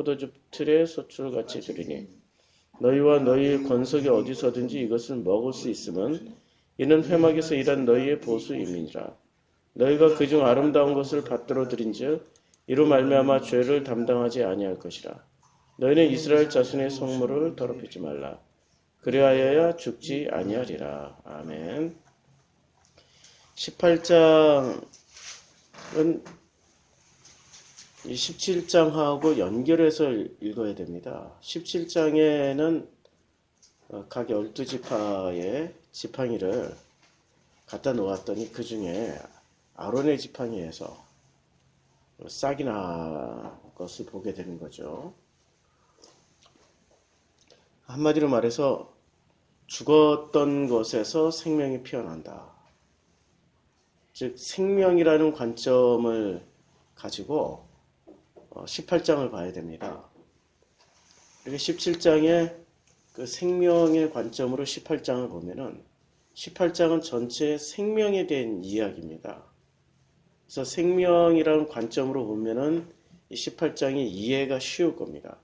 포도주 틀에 소출같이 두리니 너희와 너희의 권속이 어디서든지 이것을 먹을 수 있음은 이는 회막에서 일한 너희의 보수임이니라. 너희가 그중 아름다운 것을 받들어 들인즉 이로 말미암아 죄를 담당하지 아니할 것이라. 너희는 이스라엘 자손의 성물을 더럽히지 말라. 그리하여야 죽지 아니하리라. 아멘. 18장은 이 17장하고 연결해서 읽어야 됩니다. 17장에는 각 12지파의 지팡이를 갖다 놓았더니 그 중에 아론의 지팡이에서 싹이 난 것을 보게 되는 거죠. 한마디로 말해서 죽었던 것에서 생명이 피어난다. 즉 생명이라는 관점을 가지고 18장을 봐야 됩니다. 이렇게 17장에 그 생명의 관점으로 18장을 보면은 18장은 전체 생명에 대한 이야기입니다. 그래서 생명이라는 관점으로 보면은 이 18장이 이해가 쉬울 겁니다.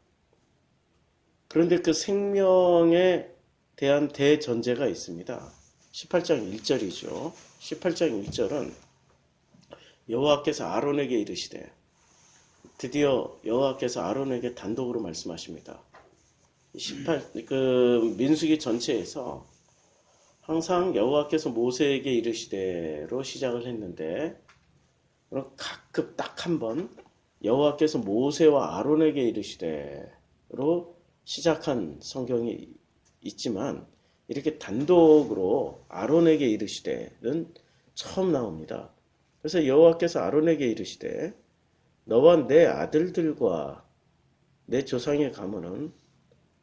그런데 그 생명에 대한 대전제가 있습니다. 18장 1절이죠. 18장 1절은 여호와께서 아론에게 이르시되, 드디어 여호와께서 아론에게 단독으로 말씀하십니다. 민수기 전체에서 항상 여호와께서 모세에게 이르시되로 시작을 했는데, 그럼 가끔 딱 한 번 여호와께서 모세와 아론에게 이르시되로 시작한 성경이 있지만, 이렇게 단독으로 아론에게 이르시되는 처음 나옵니다. 그래서 여호와께서 아론에게 이르시되, 너와 내 아들들과 내 조상의 가문은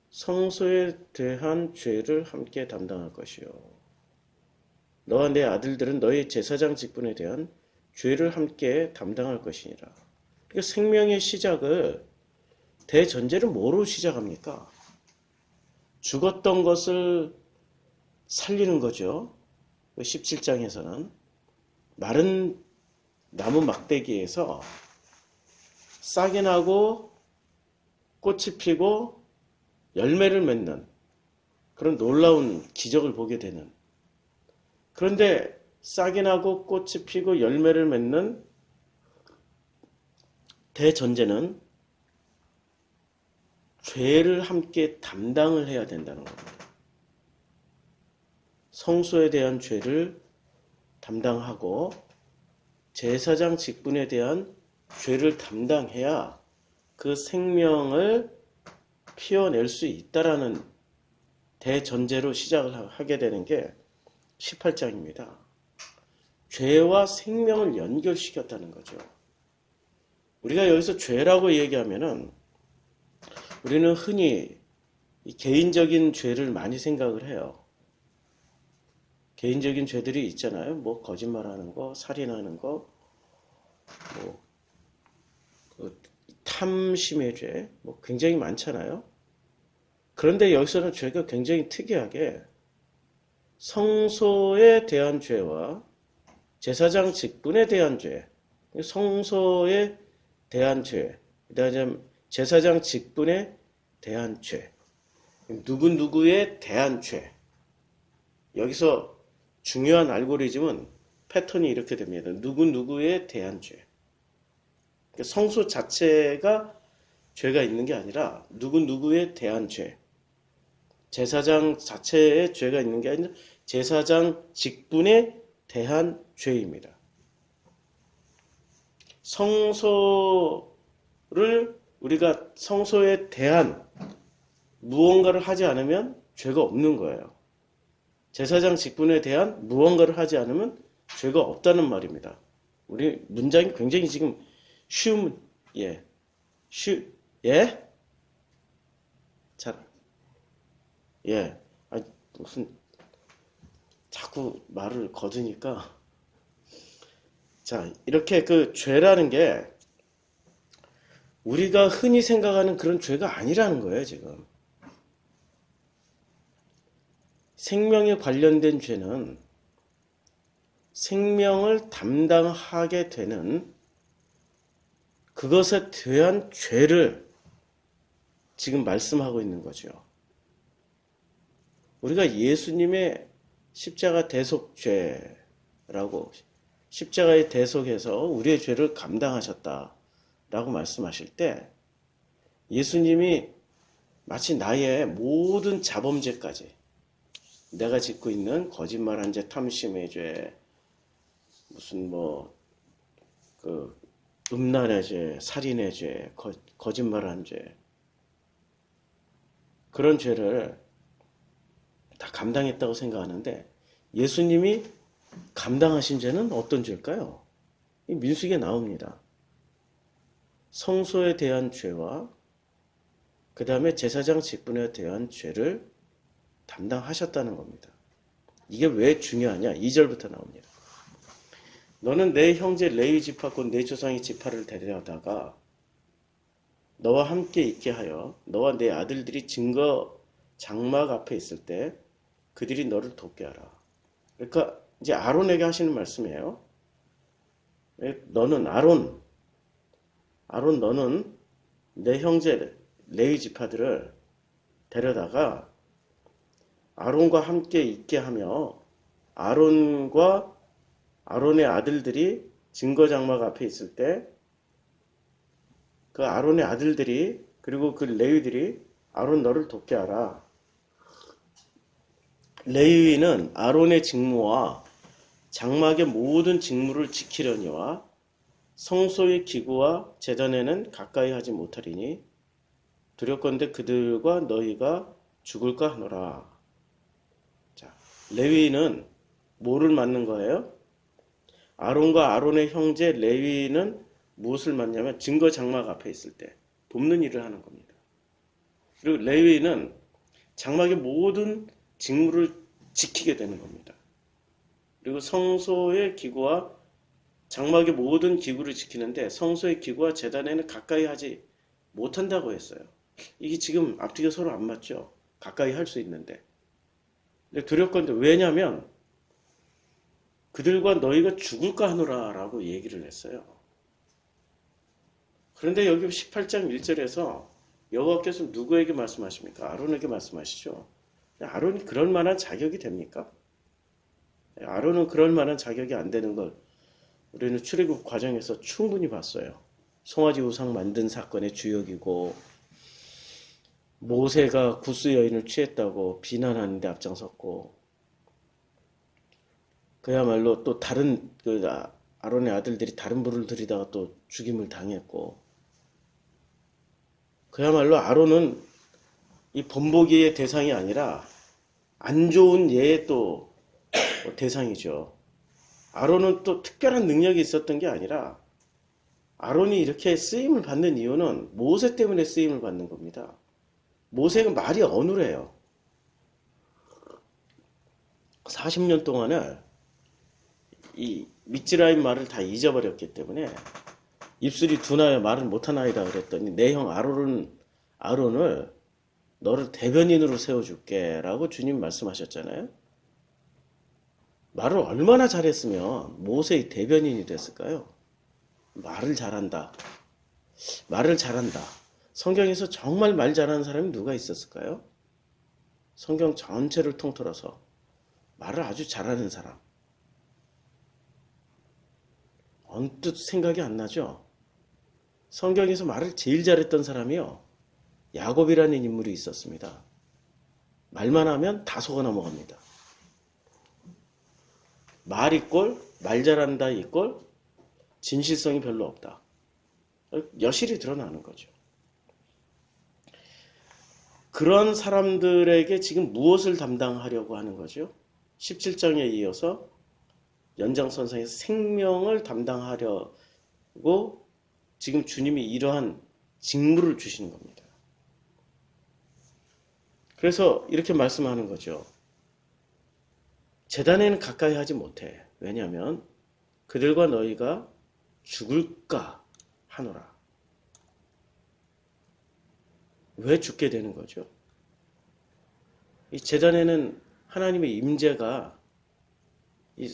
성소에 대한 죄를 함께 담당할 것이요. 너와 내 아들들은 너희 제사장 직분에 대한 죄를 함께 담당할 것이니라. 그러니까 생명의 시작을 대전제를 뭐로 시작합니까? 죽었던 것을 살리는 거죠. 17장에서는 마른 나무 막대기에서 싹이 나고 꽃이 피고 열매를 맺는 그런 놀라운 기적을 보게 되는, 그런데 싹이 나고 꽃이 피고 열매를 맺는 대전제는 죄를 함께 담당을 해야 된다는 겁니다. 성소에 대한 죄를 담당하고 제사장 직분에 대한 죄를 담당해야 그 생명을 피워낼 수 있다라는 대전제로 시작을 하게 되는 게 18장입니다. 죄와 생명을 연결시켰다는 거죠. 우리가 여기서 죄라고 얘기하면은 우리는 흔히 개인적인 죄를 많이 생각을 해요. 개인적인 죄들이 있잖아요. 뭐 거짓말하는 거, 살인하는 거, 뭐 탐심의 죄, 뭐 굉장히 많잖아요. 그런데 여기서는 죄가 굉장히 특이하게 성소에 대한 죄와 제사장 직분에 대한 죄, 성소에 대한 죄, 그다음에 제사장 직분에 대한 죄, 누구누구에 대한 죄. 여기서 중요한 알고리즘은 패턴이 이렇게 됩니다. 누구누구에 대한 죄. 성소 자체가 죄가 있는 게 아니라 누구누구에 대한 죄. 제사장 자체에 죄가 있는 게 아니라 제사장 직분에 대한 죄입니다. 성소를 우리가 성소에 대한 무언가를 하지 않으면 죄가 없는 거예요. 제사장 직분에 대한 무언가를 하지 않으면 죄가 없다는 말입니다. 우리 문장이 굉장히 지금 쉬운, 무슨 자꾸 말을 거두니까. 자, 이렇게 그 죄라는 게 우리가 흔히 생각하는 그런 죄가 아니라는 거예요, 지금. 생명에 관련된 죄는 생명을 담당하게 되는 그것에 대한 죄를 지금 말씀하고 있는 거죠. 우리가 예수님의 십자가 대속죄라고 십자가의 대속에서 우리의 죄를 감당하셨다라고 말씀하실 때 예수님이 마치 나의 모든 자범죄까지 내가 짓고 있는 거짓말한 죄, 탐심의 죄, 무슨 음란의 죄, 살인의 죄, 거짓말한 죄 그런 죄를 다 감당했다고 생각하는데 예수님이 감당하신 죄는 어떤 죄일까요? 이 민수기에 나옵니다. 성소에 대한 죄와 그 다음에 제사장 직분에 대한 죄를 담당하셨다는 겁니다. 이게 왜 중요하냐? 2절부터 나옵니다. 너는 내 형제 레위 지파 곧 내 조상의 지파를 데려다가 너와 함께 있게 하여 너와 내 아들들이 증거 장막 앞에 있을 때 그들이 너를 돕게 하라. 그러니까 이제 아론에게 하시는 말씀이에요. 너는 아론 너는 내 형제 레위 지파들을 데려다가 아론과 함께 있게 하며 아론과 아론의 아들들이 증거 장막 앞에 있을 때 그 아론의 아들들이 그리고 그 레위들이 아론 너를 돕게 하라. 레위인은 아론의 직무와 장막의 모든 직무를 지키려니와 성소의 기구와 제단에는 가까이 하지 못하리니 두렵건대 그들과 너희가 죽을까 하노라. 자, 레위인은 뭐를 맡는 거예요? 아론과 아론의 형제 레위인은 무엇을 맡냐면 증거 장막 앞에 있을 때 돕는 일을 하는 겁니다. 그리고 레위인은 장막의 모든 직무를 지키게 되는 겁니다. 그리고 성소의 기구와 장막의 모든 기구를 지키는데 성소의 기구와 제단에는 가까이 하지 못한다고 했어요. 이게 지금 앞뒤가 서로 안 맞죠? 가까이 할 수 있는데. 근데 두렵건대 왜냐하면 그들과 너희가 죽을까 하노라 라고 얘기를 했어요. 그런데 여기 18장 1절에서 여호와께서 누구에게 말씀하십니까? 아론에게 말씀하시죠. 아론이 그럴 만한 자격이 됩니까? 아론은 그럴 만한 자격이 안 되는 걸 우리는 출애굽 과정에서 충분히 봤어요. 송아지 우상 만든 사건의 주역이고 모세가 구스 여인을 취했다고 비난하는데 앞장섰고 그야말로 또 다른 아론의 아들들이 다른 불을 들이다가 또 죽임을 당했고 그야말로 아론은 이 본보기의 대상이 아니라 안 좋은 예의 또 대상이죠. 아론은 또 특별한 능력이 있었던 게 아니라 아론이 이렇게 쓰임을 받는 이유는 모세 때문에 쓰임을 받는 겁니다. 모세가 말이 어눌해요. 40년 동안을 이 미즈라임 말을 다 잊어버렸기 때문에 입술이 둔하여 말을 못하나이다 그랬더니 내 형 아론을 너를 대변인으로 세워줄게 라고 주님 말씀하셨잖아요. 말을 얼마나 잘했으면 모세의 대변인이 됐을까요? 말을 잘한다. 성경에서 정말 말 잘하는 사람이 누가 있었을까요? 성경 전체를 통틀어서 말을 아주 잘하는 사람. 언뜻 생각이 안 나죠? 성경에서 말을 제일 잘했던 사람이요. 야곱이라는 인물이 있었습니다. 말만 하면 다 속아 넘어갑니다. 말 이꼴, 말 잘한다 이꼴, 진실성이 별로 없다. 여실히 드러나는 거죠. 그런 사람들에게 지금 무엇을 담당하려고 하는 거죠? 17장에 이어서 연장선상에서 생명을 담당하려고 지금 주님이 이러한 직무를 주시는 겁니다. 그래서 이렇게 말씀하는 거죠. 제단에는 가까이 하지 못해. 왜냐하면 그들과 너희가 죽을까 하노라. 왜 죽게 되는 거죠? 이 제단에는 하나님의 임재가 이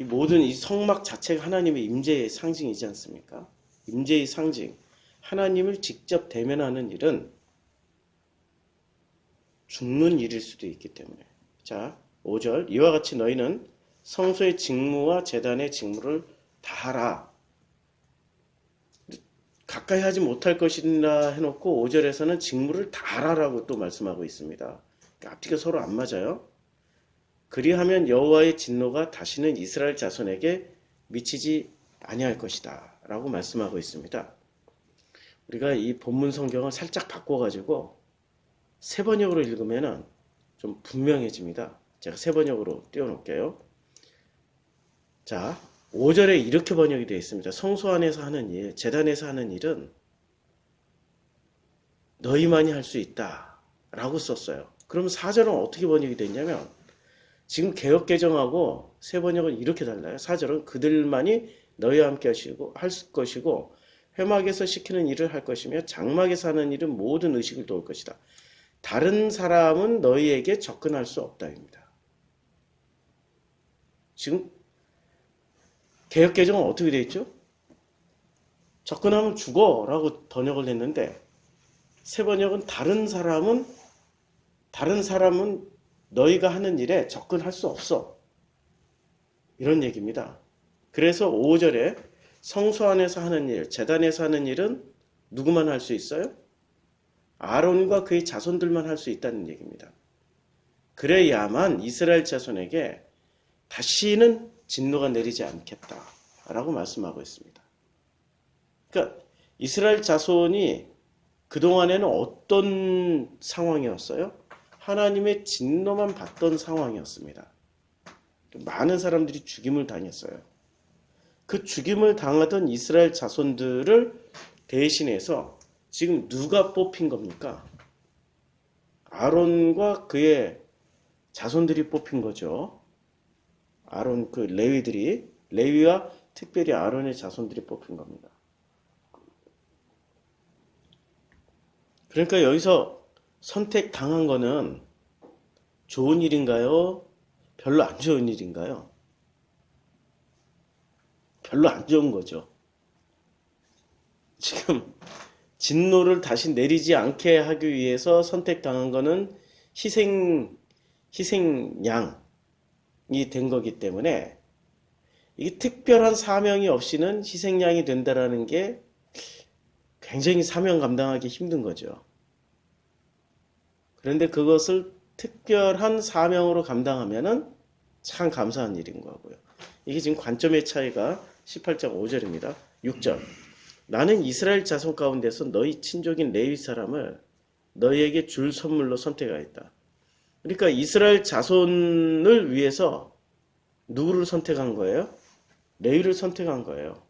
모든 이 성막 자체가 하나님의 임재의 상징이지 않습니까? 임재의 상징. 하나님을 직접 대면하는 일은 죽는 일일 수도 있기 때문에. 자, 5절. 이와 같이 너희는 성소의 직무와 제단의 직무를 다 하라. 가까이 하지 못할 것이라 해놓고 5절에서는 직무를 다 하라라고 또 말씀하고 있습니다. 그러니까 앞뒤가 서로 안 맞아요. 그리하면 여호와의 진노가 다시는 이스라엘 자손에게 미치지 아니할 것이다 라고 말씀하고 있습니다. 우리가 이 본문 성경을 살짝 바꿔가지고 세 번역으로 읽으면 좀 분명해집니다. 제가 세 번역으로 띄워놓을게요. 자, 5절에 이렇게 번역이 되어 있습니다. 성소 안에서 하는 일, 제단에서 하는 일은 너희만이 할 수 있다 라고 썼어요. 그럼 4절은 어떻게 번역이 됐냐면 지금 개역개정하고 새 번역은 이렇게 달라요. 4절은 그들만이 너희와 함께 할 것이고 회막에서 시키는 일을 할 것이며 장막에서 하는 일은 모든 의식을 도울 것이다. 다른 사람은 너희에게 접근할 수 없다입니다. 지금 개역개정은 어떻게 되어 있죠? 접근하면 죽어 라고 번역을 했는데 새 번역은 다른 사람은 너희가 하는 일에 접근할 수 없어. 이런 얘기입니다. 그래서 5절에 성소 안에서 하는 일, 제단에서 하는 일은 누구만 할 수 있어요? 아론과 그의 자손들만 할 수 있다는 얘기입니다. 그래야만 이스라엘 자손에게 다시는 진노가 내리지 않겠다라고 말씀하고 있습니다. 그러니까 이스라엘 자손이 그동안에는 어떤 상황이었어요? 하나님의 진노만 받던 상황이었습니다. 많은 사람들이 죽임을 당했어요. 그 죽임을 당하던 이스라엘 자손들을 대신해서 지금 누가 뽑힌 겁니까? 아론과 그의 자손들이 뽑힌 거죠. 아론 그 레위와 특별히 아론의 자손들이 뽑힌 겁니다. 그러니까 여기서 선택당한 거는 좋은 일인가요? 별로 안 좋은 일인가요? 별로 안 좋은 거죠. 지금 진노를 다시 내리지 않게 하기 위해서 선택당한 거는 희생양이 된 거기 때문에 이게 특별한 사명이 없이는 희생양이 된다라는 게 굉장히 사명 감당하기 힘든 거죠. 그런데 그것을 특별한 사명으로 감당하면은 참 감사한 일인 거고요. 이게 지금 관점의 차이가 18장 5절입니다. 6절. 나는 이스라엘 자손 가운데서 너희 친족인 레위 사람을 너희에게 줄 선물로 선택하였다. 그러니까 이스라엘 자손을 위해서 누구를 선택한 거예요? 레위를 선택한 거예요.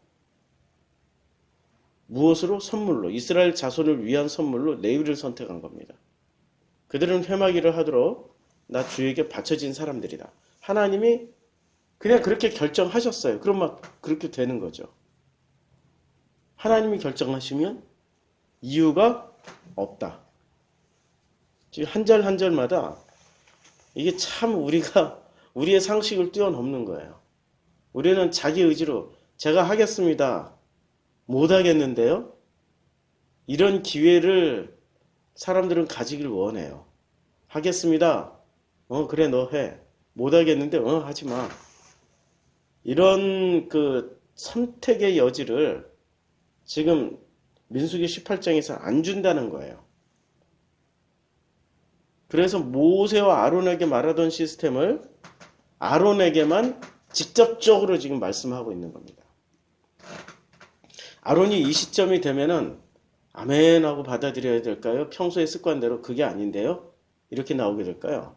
무엇으로? 선물로. 이스라엘 자손을 위한 선물로 레위를 선택한 겁니다. 그들은 회막 일을 하도록 나 주에게 바쳐진 사람들이다. 하나님이 그냥 그렇게 결정하셨어요. 그럼 막 그렇게 되는 거죠. 하나님이 결정하시면 이유가 없다. 지금 한 절 한 절마다 이게 참 우리의 상식을 뛰어넘는 거예요. 우리는 자기 의지로 제가 하겠습니다. 못 하겠는데요. 이런 기회를 사람들은 가지길 원해요. 하겠습니다. 그래 너 해. 못 하겠는데 하지 마. 이런 그 선택의 여지를 지금 민수기 18장에서 안 준다는 거예요. 그래서 모세와 아론에게 말하던 시스템을 아론에게만 직접적으로 지금 말씀하고 있는 겁니다. 아론이 이 시점이 되면은 아멘 하고 받아들여야 될까요? 평소의 습관대로 그게 아닌데요? 이렇게 나오게 될까요?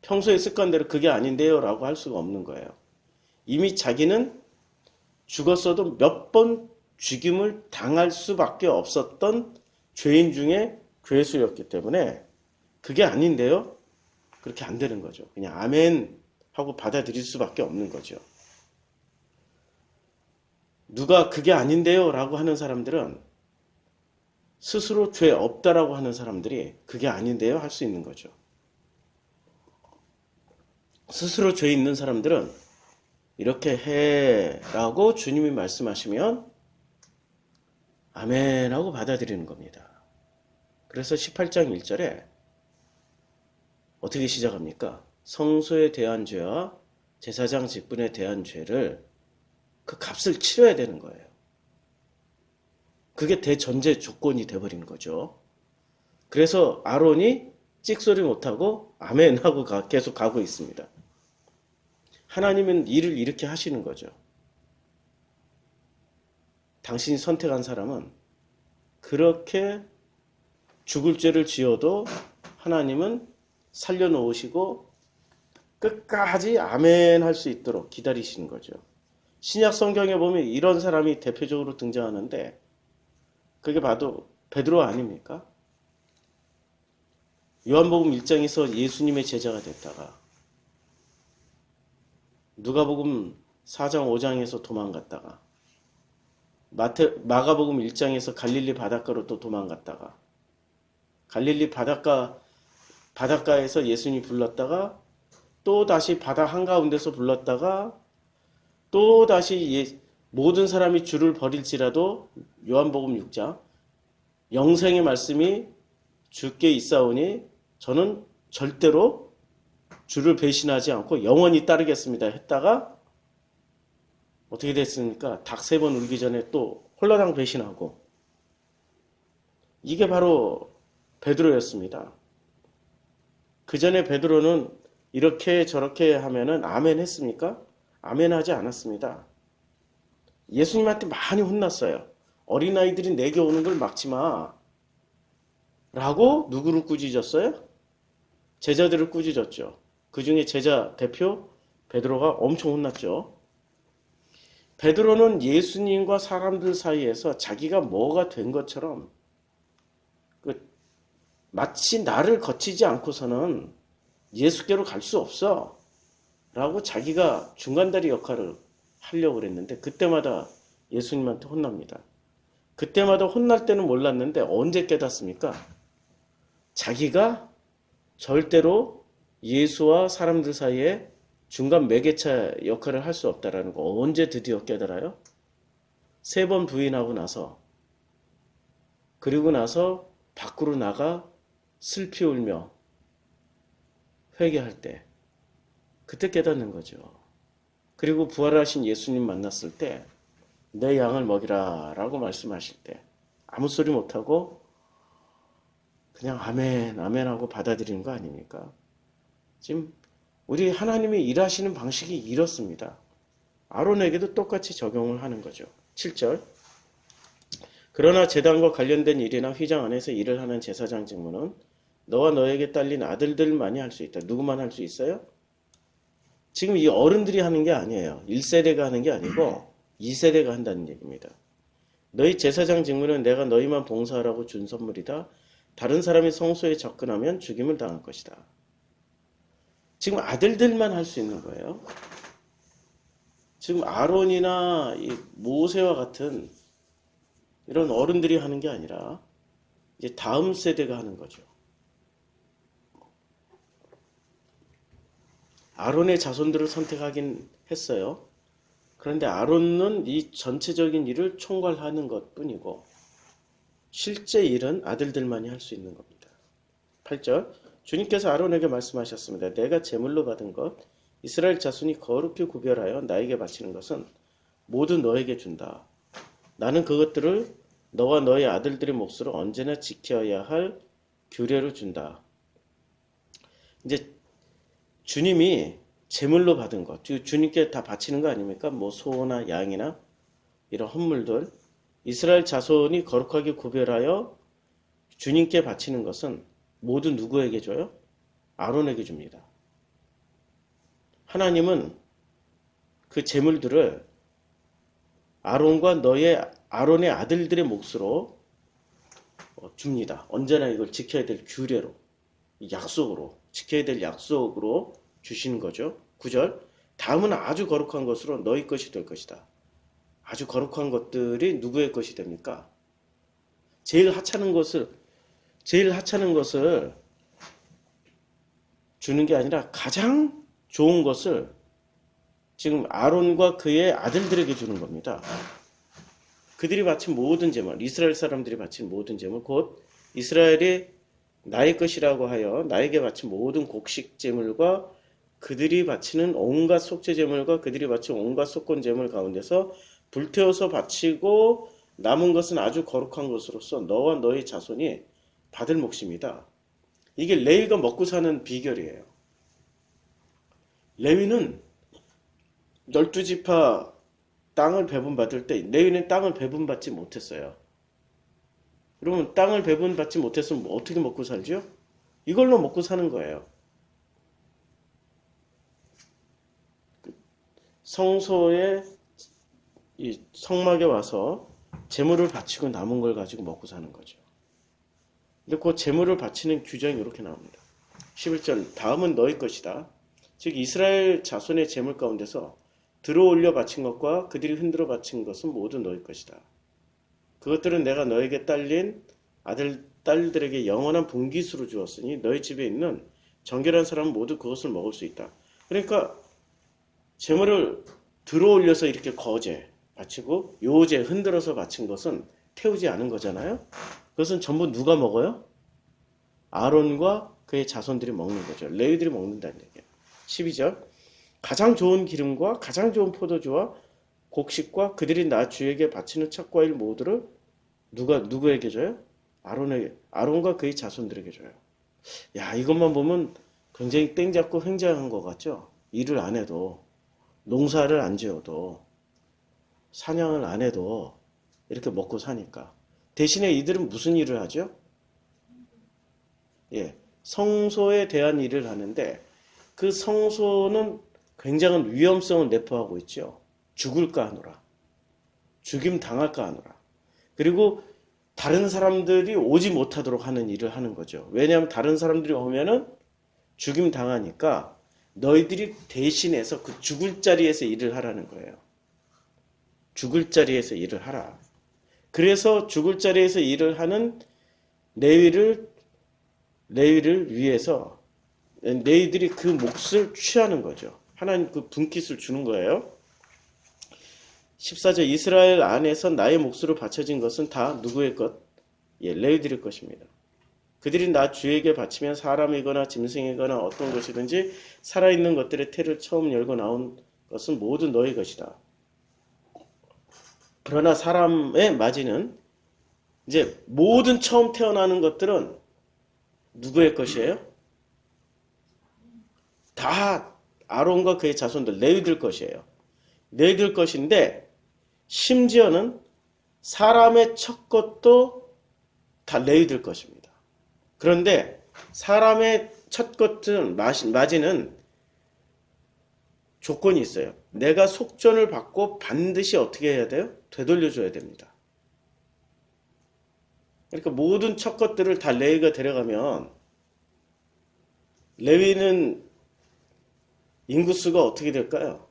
평소의 습관대로 그게 아닌데요? 라고 할 수가 없는 거예요. 이미 자기는 죽었어도 몇 번 죽임을 당할 수밖에 없었던 죄인 중에 괴수였기 때문에 그게 아닌데요? 그렇게 안 되는 거죠. 그냥 아멘 하고 받아들일 수밖에 없는 거죠. 누가 그게 아닌데요? 라고 하는 사람들은 스스로 죄 없다라고 하는 사람들이 그게 아닌데요? 할 수 있는 거죠. 스스로 죄 있는 사람들은 이렇게 해 라고 주님이 말씀하시면 아멘 하고 받아들이는 겁니다. 그래서 18장 1절에 어떻게 시작합니까? 성소에 대한 죄와 제사장 직분에 대한 죄를 그 값을 치러야 되는 거예요. 그게 대전제 조건이 돼버린 거죠. 그래서 아론이 찍소리 못하고 아멘 하고 계속 가고 있습니다. 하나님은 일을 이렇게 하시는 거죠. 당신이 선택한 사람은 그렇게 죽을 죄를 지어도 하나님은 살려놓으시고 끝까지 아멘 할 수 있도록 기다리시는 거죠. 신약 성경에 보면 이런 사람이 대표적으로 등장하는데 그게 바로 베드로 아닙니까? 요한복음 1장에서 예수님의 제자가 됐다가 누가복음 4장 5장에서 도망갔다가 마가복음 1장에서 갈릴리 바닷가로 또 도망갔다가 갈릴리 바닷가에서 예수님이 불렀다가 또 다시 바다 한가운데서 불렀다가 또 다시 모든 사람이 주를 버릴지라도 요한복음 6장 영생의 말씀이 주께 있사오니 저는 절대로 주를 배신하지 않고 영원히 따르겠습니다 했다가 어떻게 됐습니까? 닭 3번 울기 전에 또 홀라당 배신하고 이게 바로 베드로였습니다. 그 전에 베드로는 이렇게 저렇게 하면은 아멘 했습니까? 아멘 하지 않았습니다. 예수님한테 많이 혼났어요. 어린아이들이 내게 오는 걸 막지 마. 라고 누구를 꾸짖었어요? 제자들을 꾸짖었죠. 그 중에 제자 대표 베드로가 엄청 혼났죠. 베드로는 예수님과 사람들 사이에서 자기가 뭐가 된 것처럼 마치 나를 거치지 않고서는 예수께로 갈 수 없어 라고 자기가 중간다리 역할을 하려고 그랬는데 그때마다 예수님한테 혼납니다. 그때마다 혼날 때는 몰랐는데 언제 깨닫습니까? 자기가 절대로 예수와 사람들 사이에 중간 매개차 역할을 할 수 없다라는 거 언제 드디어 깨달아요? 3번 부인하고 나서 그리고 나서 밖으로 나가 슬피 울며 회개할 때 그때 깨닫는 거죠. 그리고 부활하신 예수님 만났을 때 내 양을 먹이라 라고 말씀하실 때 아무 소리 못하고 그냥 아멘 아멘 하고 받아들이는 거 아닙니까? 지금 우리 하나님이 일하시는 방식이 이렇습니다. 아론에게도 똑같이 적용을 하는 거죠. 7절 그러나 제단과 관련된 일이나 휘장 안에서 일을 하는 제사장 직무는 너와 너에게 딸린 아들들만이 할 수 있다. 누구만 할 수 있어요? 지금 이 어른들이 하는 게 아니에요. 1세대가 하는 게 아니고 2세대가 한다는 얘기입니다. 너희 제사장 직무는 내가 너희만 봉사하라고 준 선물이다. 다른 사람이 성소에 접근하면 죽임을 당할 것이다. 지금 아들들만 할 수 있는 거예요. 지금 아론이나 이 모세와 같은 이런 어른들이 하는 게 아니라 이제 다음 세대가 하는 거죠. 아론의 자손들을 선택하긴 했어요. 그런데 아론은 이 전체적인 일을 총괄하는 것 뿐이고 실제 일은 아들들만이 할 수 있는 겁니다. 8절 주님께서 아론에게 말씀하셨습니다. 내가 제물로 받은 것 이스라엘 자손이 거룩히 구별하여 나에게 바치는 것은 모두 너에게 준다. 나는 그것들을 너와 너의 아들들의 몫으로 언제나 지켜야 할 규례로 준다. 이제 주님이 제물로 받은 것, 주님께 다 바치는 거 아닙니까? 뭐 소나 양이나 이런 헌물들. 이스라엘 자손이 거룩하게 구별하여 주님께 바치는 것은 모두 누구에게 줘요? 아론에게 줍니다. 하나님은 그 제물들을 아론과 아론의 아들들의 몫으로 줍니다. 언제나 이걸 지켜야 될 규례로, 약속으로, 지켜야 될 약속으로 주시는 거죠. 9절 다음은 아주 거룩한 것으로 너희 것이 될 것이다. 아주 거룩한 것들이 누구의 것이 됩니까? 제일 하찮은 것을 주는 게 아니라 가장 좋은 것을 지금 아론과 그의 아들들에게 주는 겁니다. 그들이 바친 모든 제물, 이스라엘 사람들이 바친 모든 제물, 곧 이스라엘이 나의 것이라고 하여 나에게 바친 모든 곡식 제물과 그들이 바치는 온갖 속죄 제물과 그들이 바친 온갖 속건 제물 가운데서 불태워서 바치고 남은 것은 아주 거룩한 것으로서 너와 너의 자손이 받을 몫입니다. 이게 레위가 먹고 사는 비결이에요. 레위는 12지파 땅을 배분받을 때 레위는 땅을 배분받지 못했어요. 그러면 땅을 배분받지 못했으면 어떻게 먹고 살죠? 이걸로 먹고 사는 거예요. 성소에 이 성막에 와서 제물을 바치고 남은 걸 가지고 먹고 사는 거죠. 근데 그 제물을 바치는 규정이 이렇게 나옵니다. 11절 다음은 너희 것이다. 즉 이스라엘 자손의 제물 가운데서 들어올려 바친 것과 그들이 흔들어 바친 것은 모두 너희 것이다. 그것들은 내가 너에게 딸린 아들, 딸들에게 영원한 분깃으로 주었으니 너희 집에 있는 정결한 사람은 모두 그것을 먹을 수 있다. 그러니까 제물을 들어올려서 이렇게 거제 바치고 요제 흔들어서 바친 것은 태우지 않은 거잖아요. 그것은 전부 누가 먹어요? 아론과 그의 자손들이 먹는 거죠. 레위들이 먹는다는 얘기예요. 12절 가장 좋은 기름과 가장 좋은 포도주와 곡식과 그들이 나 주에게 바치는 첫 과일 모두를 누구에게 줘요? 아론과 그의 자손들에게 줘요. 야, 이것만 보면 굉장히 땡잡고 횡재한 것 같죠? 일을 안 해도, 농사를 안 지어도, 사냥을 안 해도 이렇게 먹고 사니까. 대신에 이들은 무슨 일을 하죠? 예, 성소에 대한 일을 하는데 그 성소는 굉장한 위험성을 내포하고 있죠. 죽을까 하노라. 죽임 당할까 하노라. 그리고 다른 사람들이 오지 못하도록 하는 일을 하는 거죠. 왜냐하면 다른 사람들이 오면은 죽임 당하니까 너희들이 대신해서 그 죽을 자리에서 일을 하라는 거예요. 죽을 자리에서 일을 하라. 그래서 죽을 자리에서 일을 하는 레위를 위해서 너희들이 그 몫을 취하는 거죠. 하나님 그 분깃을 주는 거예요. 14절 이스라엘 안에서 나의 몫으로 바쳐진 것은 다 누구의 것? 예, 레위들의 것입니다. 그들이 나 주에게 바치면 사람이거나 짐승이거나 어떤 것이든지 살아있는 것들의 태를 처음 열고 나온 것은 모두 너의 것이다. 그러나 사람의 맞이는 이제 모든 처음 태어나는 것들은 누구의 것이에요? 다 아론과 그의 자손들 레위들 것이에요. 레위들 것인데 심지어는 사람의 첫 것도 다 레위들 것입니다. 그런데 사람의 첫 것은 맞이는 조건이 있어요. 내가 속전을 받고 반드시 어떻게 해야 돼요? 되돌려줘야 됩니다. 그러니까 모든 첫 것들을 다 레위가 데려가면 레위는 인구수가 어떻게 될까요?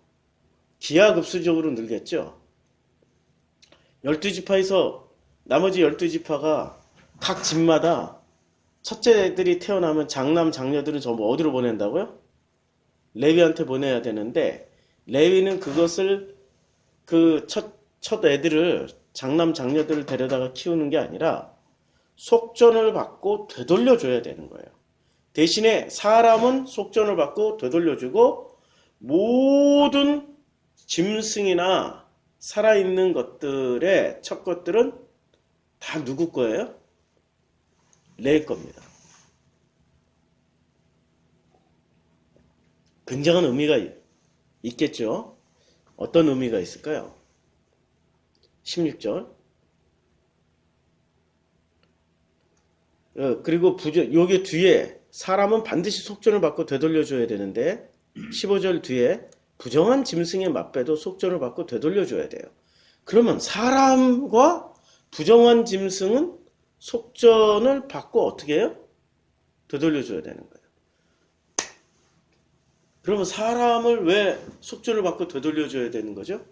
기하급수적으로 늘겠죠. 12지파에서 나머지 12지파가 각 집마다 첫째 애들이 태어나면 장남 장녀들은 전부 어디로 보낸다고요? 레위한테 보내야 되는데 레위는 그것을 그 첫 애들을 장남 장녀들을 데려다가 키우는 게 아니라 속전을 받고 되돌려줘야 되는 거예요. 대신에 사람은 속전을 받고 되돌려주고 모든 짐승이나 살아있는 것들의 첫 것들은 다 누구 거예요? 레위 겁니다. 굉장한 의미가 있겠죠? 어떤 의미가 있을까요? 16절 그리고 요게 뒤에 사람은 반드시 속전을 받고 되돌려줘야 되는데 15절 뒤에 부정한 짐승의 맛배도 속전을 받고 되돌려줘야 돼요. 그러면 사람과 부정한 짐승은 속전을 받고 어떻게 해요? 되돌려줘야 되는 거예요. 그러면 사람을 왜 속전을 받고 되돌려줘야 되는 거죠?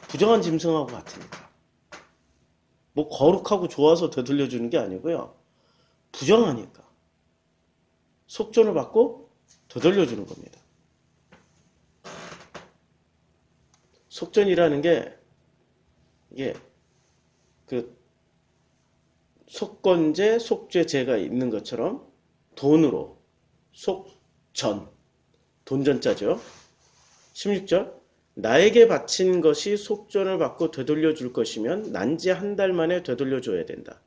부정한 짐승하고 같으니까. 뭐 거룩하고 좋아서 되돌려주는 게 아니고요. 부정하니까. 속전을 받고 되돌려주는 겁니다. 속전이라는 게 이게 그 속건제, 속죄제가 있는 것처럼 돈으로 속전, 돈전자죠. 16절 나에게 바친 것이 속전을 받고 되돌려 줄 것이면 난지 한 달 만에 되돌려 줘야 된다.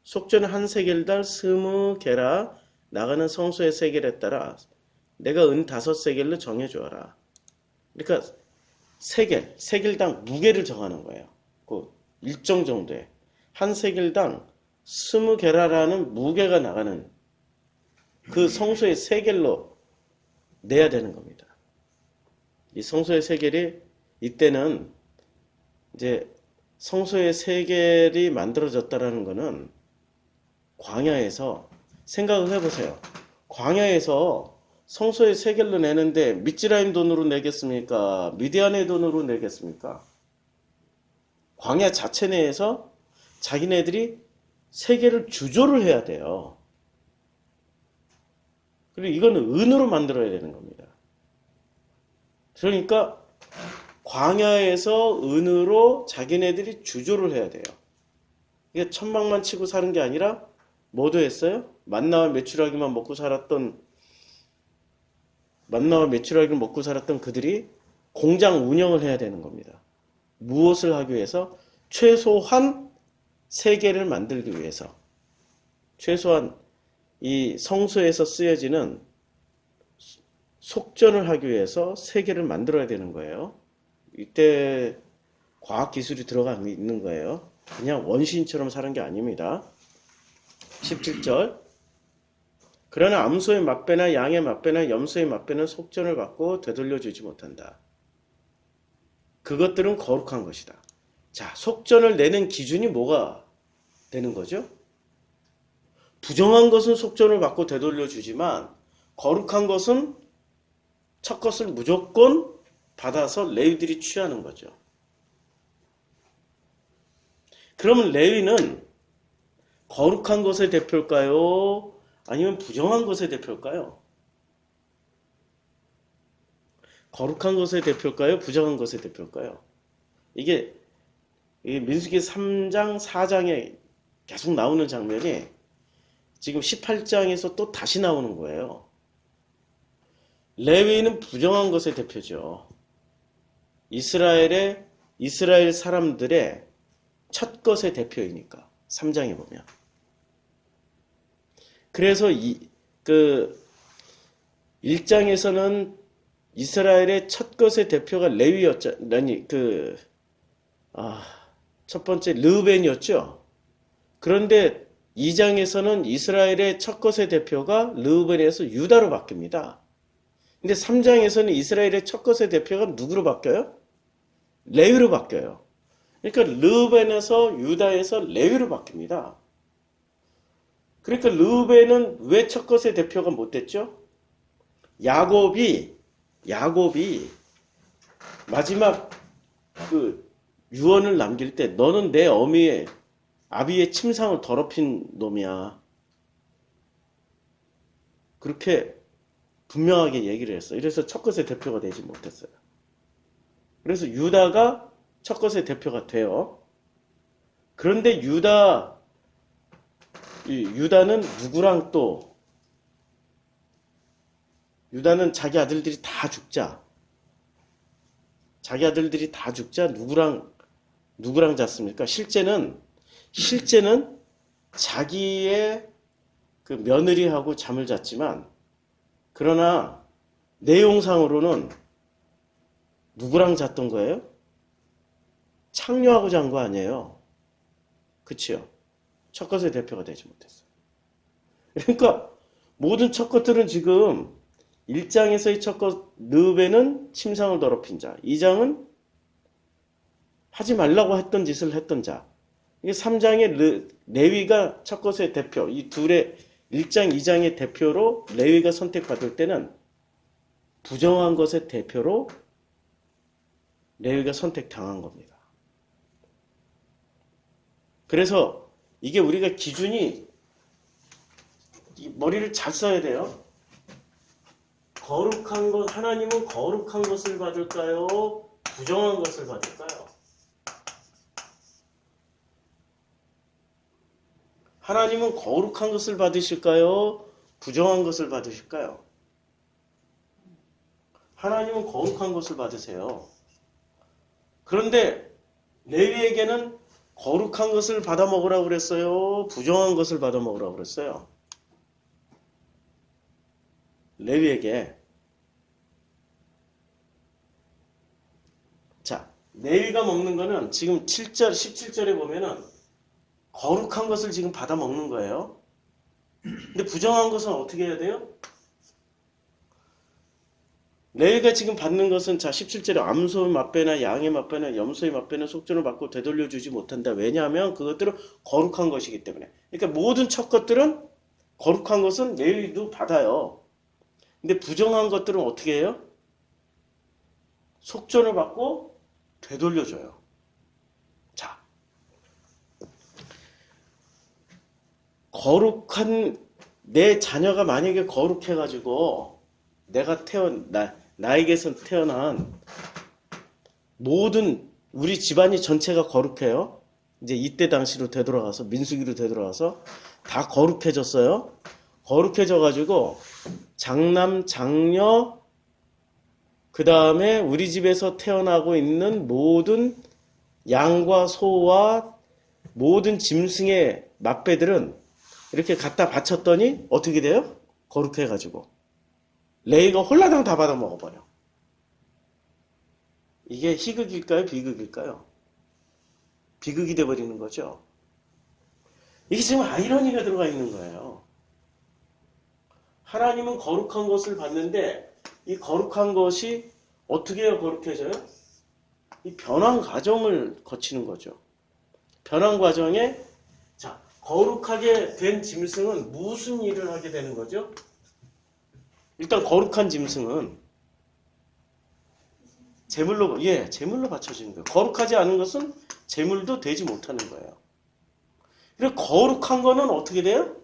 속전은 한 세겔당 20게라 나가는 성소의 세겔에 따라 내가 은 5세겔로 정해주어라. 그러니까 세겔당 무게를 정하는 거예요. 그 일정 정도의 한 세겔당 20게라라는 무게가 나가는 그 성소의 세겔로 내야 되는 겁니다. 이 성소의 세겔이 이때는 이제 성소의 세겔이 만들어졌다라는 것은 광야에서 생각을 해보세요. 광야에서 성소의 세겔로 내는데 미즈라임 돈으로 내겠습니까? 미디안의 돈으로 내겠습니까? 광야 자체 내에서 자기네들이 세겔을 주조를 해야 돼요. 그리고 이거는 은으로 만들어야 되는 겁니다. 그러니까 광야에서 은으로 자기네들이 주조를 해야 돼요. 이게 천막만 치고 사는 게 아니라 뭐도 했어요? 만나와 메추라기만 먹고 살았던 그들이 공장 운영을 해야 되는 겁니다. 무엇을 하기 위해서? 최소한 세계를 만들기 위해서. 최소한 이 성소에서 쓰여지는 속전을 하기 위해서 세계를 만들어야 되는 거예요. 이때 과학기술이 들어가 있는 거예요. 그냥 원시인처럼 사는 게 아닙니다. 17절 그러나 암소의 맛배나 양의 맛배나 염소의 맛배는 속전을 받고 되돌려주지 못한다. 그것들은 거룩한 것이다. 자, 속전을 내는 기준이 뭐가 되는 거죠? 부정한 것은 속전을 받고 되돌려주지만 거룩한 것은 첫 것을 무조건 받아서 레위들이 취하는 거죠. 그러면 레위는 거룩한 것의 대표일까요? 아니면 부정한 것의 대표일까요? 거룩한 것의 대표일까요? 부정한 것의 대표일까요? 이게 민수기 3장, 4장에 계속 나오는 장면이 지금 18장에서 또 다시 나오는 거예요. 레위는 부정한 것의 대표죠. 이스라엘 사람들의 첫 것의 대표이니까 3장에 보면. 그래서 1장에서는 이스라엘의 첫 것의 대표가 첫 번째 르우벤이었죠. 그런데 2장에서는 이스라엘의 첫 것의 대표가 르우벤에서 유다로 바뀝니다. 근데 3장에서는 이스라엘의 첫 것의 대표가 누구로 바뀌어요? 레위로 바뀌어요. 그러니까 르우벤에서 유다에서 레위로 바뀝니다. 그러니까 르우벤은 왜 첫 것의 대표가 못 됐죠? 야곱이 마지막 그 유언을 남길 때 너는 내 아비의 침상을 더럽힌 놈이야. 그렇게 분명하게 얘기를 했어요. 이래서 첫 것의 대표가 되지 못했어요. 그래서 유다가 첫 것의 대표가 돼요. 그런데 유다는 누구랑 유다는 자기 아들들이 다 죽자 누구랑 잤습니까? 실제는 자기의 그 며느리하고 잠을 잤지만 그러나 내용상으로는 누구랑 잤던 거예요? 창녀하고 잔 거 아니에요. 그치요? 첫 것의 대표가 되지 못했어요. 그러니까 모든 첫 것들은 지금 1장에서의 첫 것 르우벤은 침상을 더럽힌 자, 2장은 하지 말라고 했던 짓을 했던 자, 이게 3장의 레위가 첫 것의 대표, 이 둘의 1장, 2장의 대표로 레위가 선택받을 때는 부정한 것의 대표로 레위가 선택당한 겁니다. 그래서 이게 우리가 기준이 머리를 잘 써야 돼요. 거룩한 것, 하나님은 거룩한 것을 받을까요? 부정한 것을 받을까요? 하나님은 거룩한 것을 받으실까요? 부정한 것을 받으실까요? 하나님은 거룩한 것을 받으세요. 그런데 레위에게는 거룩한 것을 받아 먹으라고 그랬어요? 부정한 것을 받아 먹으라고 그랬어요? 레위에게. 자, 레위가 먹는 거는 지금 7절, 17절에 보면은 거룩한 것을 지금 받아 먹는 거예요. 근데 부정한 것은 어떻게 해야 돼요? 레위가 지금 받는 것은 자 17절에 암소의 맛배나 양의 맛배나 염소의 맛배나 속전을 받고 되돌려주지 못한다. 왜냐하면 그것들은 거룩한 것이기 때문에. 그러니까 모든 첫 것들은 거룩한 것은 레위도 받아요. 근데 부정한 것들은 어떻게 해요? 속전을 받고 되돌려줘요. 자, 거룩한 내 자녀가 만약에 거룩해가지고 내가 나에게서 태어난 모든 우리 집안이 전체가 거룩해요. 이제 이때 당시로 되돌아가서 민수기로 되돌아가서 다 거룩해졌어요. 거룩해져가지고 장남, 장녀, 그 다음에 우리 집에서 태어나고 있는 모든 양과 소와 모든 짐승의 맛배들은 이렇게 갖다 바쳤더니 어떻게 돼요? 거룩해가지고 레위가 홀라당 다 받아 먹어버려. 이게 희극일까요? 비극일까요? 비극이 돼버리는 거죠. 이게 지금 아이러니가 들어가 있는 거예요. 하나님은 거룩한 것을 받는데 이 거룩한 것이 어떻게 해야 거룩해져요? 이 변환 과정을 거치는 거죠. 변환 과정에 자 거룩하게 된 짐승은 무슨 일을 하게 되는 거죠? 일단 거룩한 짐승은 제물로 바쳐지는 거예요. 거룩하지 않은 것은 제물도 되지 못하는 거예요. 그리고 거룩한 거는 어떻게 돼요?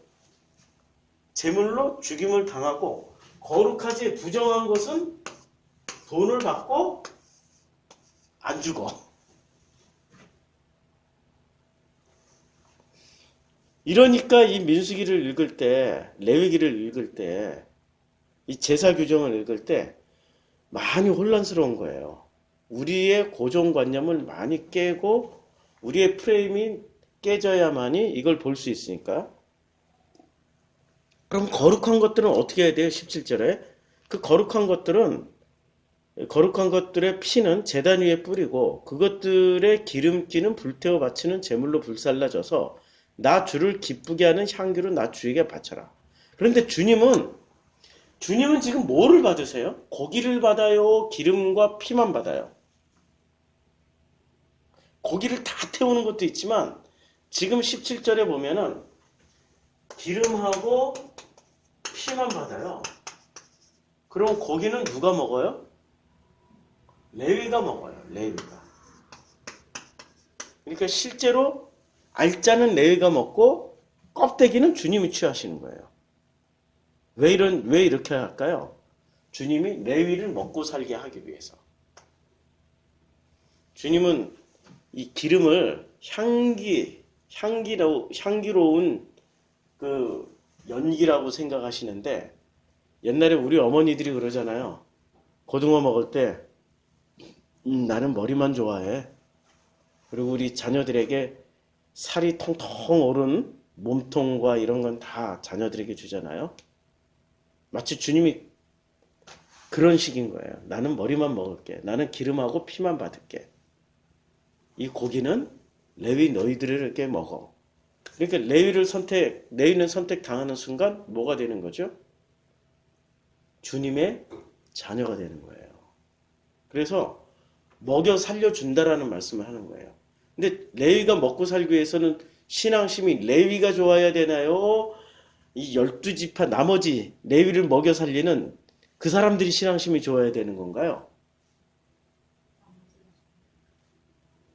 제물로 죽임을 당하고 거룩하지 부정한 것은 돈을 받고 안 죽어. 이러니까 이 민수기를 읽을 때, 레위기를 읽을 때, 이 제사 규정을 읽을 때 많이 혼란스러운 거예요. 우리의 고정관념을 많이 깨고 우리의 프레임이 깨져야만이 이걸 볼 수 있으니까. 그럼 거룩한 것들은 어떻게 해야 돼요? 17절에. 그 거룩한 것들의 피는 제단 위에 뿌리고 그것들의 기름기는 불태워 바치는 제물로 불살라져서 나 주를 기쁘게 하는 향기로 나 주에게 바쳐라. 그런데 주님은 지금 뭐를 받으세요? 고기를 받아요? 기름과 피만 받아요? 고기를 다 태우는 것도 있지만 지금 17절에 보면은 기름하고 피만 받아요. 그럼 고기는 누가 먹어요? 레위가 먹어요. 레위가. 그러니까 실제로 알짜는 레위가 먹고 껍데기는 주님이 취하시는 거예요. 왜 이렇게 할까요? 주님이 레위를 먹고 살게 하기 위해서. 주님은 이 기름을 향기로운 그 연기라고 생각하시는데 옛날에 우리 어머니들이 그러잖아요. 고등어 먹을 때 나는 머리만 좋아해. 그리고 우리 자녀들에게 살이 통통 오른 몸통과 이런 건 다 자녀들에게 주잖아요. 마치 주님이 그런 식인 거예요. 나는 머리만 먹을게. 나는 기름하고 피만 받을게. 이 고기는 레위 너희들에게 먹어. 그러니까 레위는 선택당하는 순간 뭐가 되는 거죠? 주님의 자녀가 되는 거예요. 그래서 먹여 살려준다라는 말씀을 하는 거예요. 근데 레위가 먹고 살기 위해서는 신앙심이 레위가 좋아야 되나요? 이 12지파 나머지 레위를 먹여 살리는 그 사람들이 신앙심이 좋아야 되는 건가요?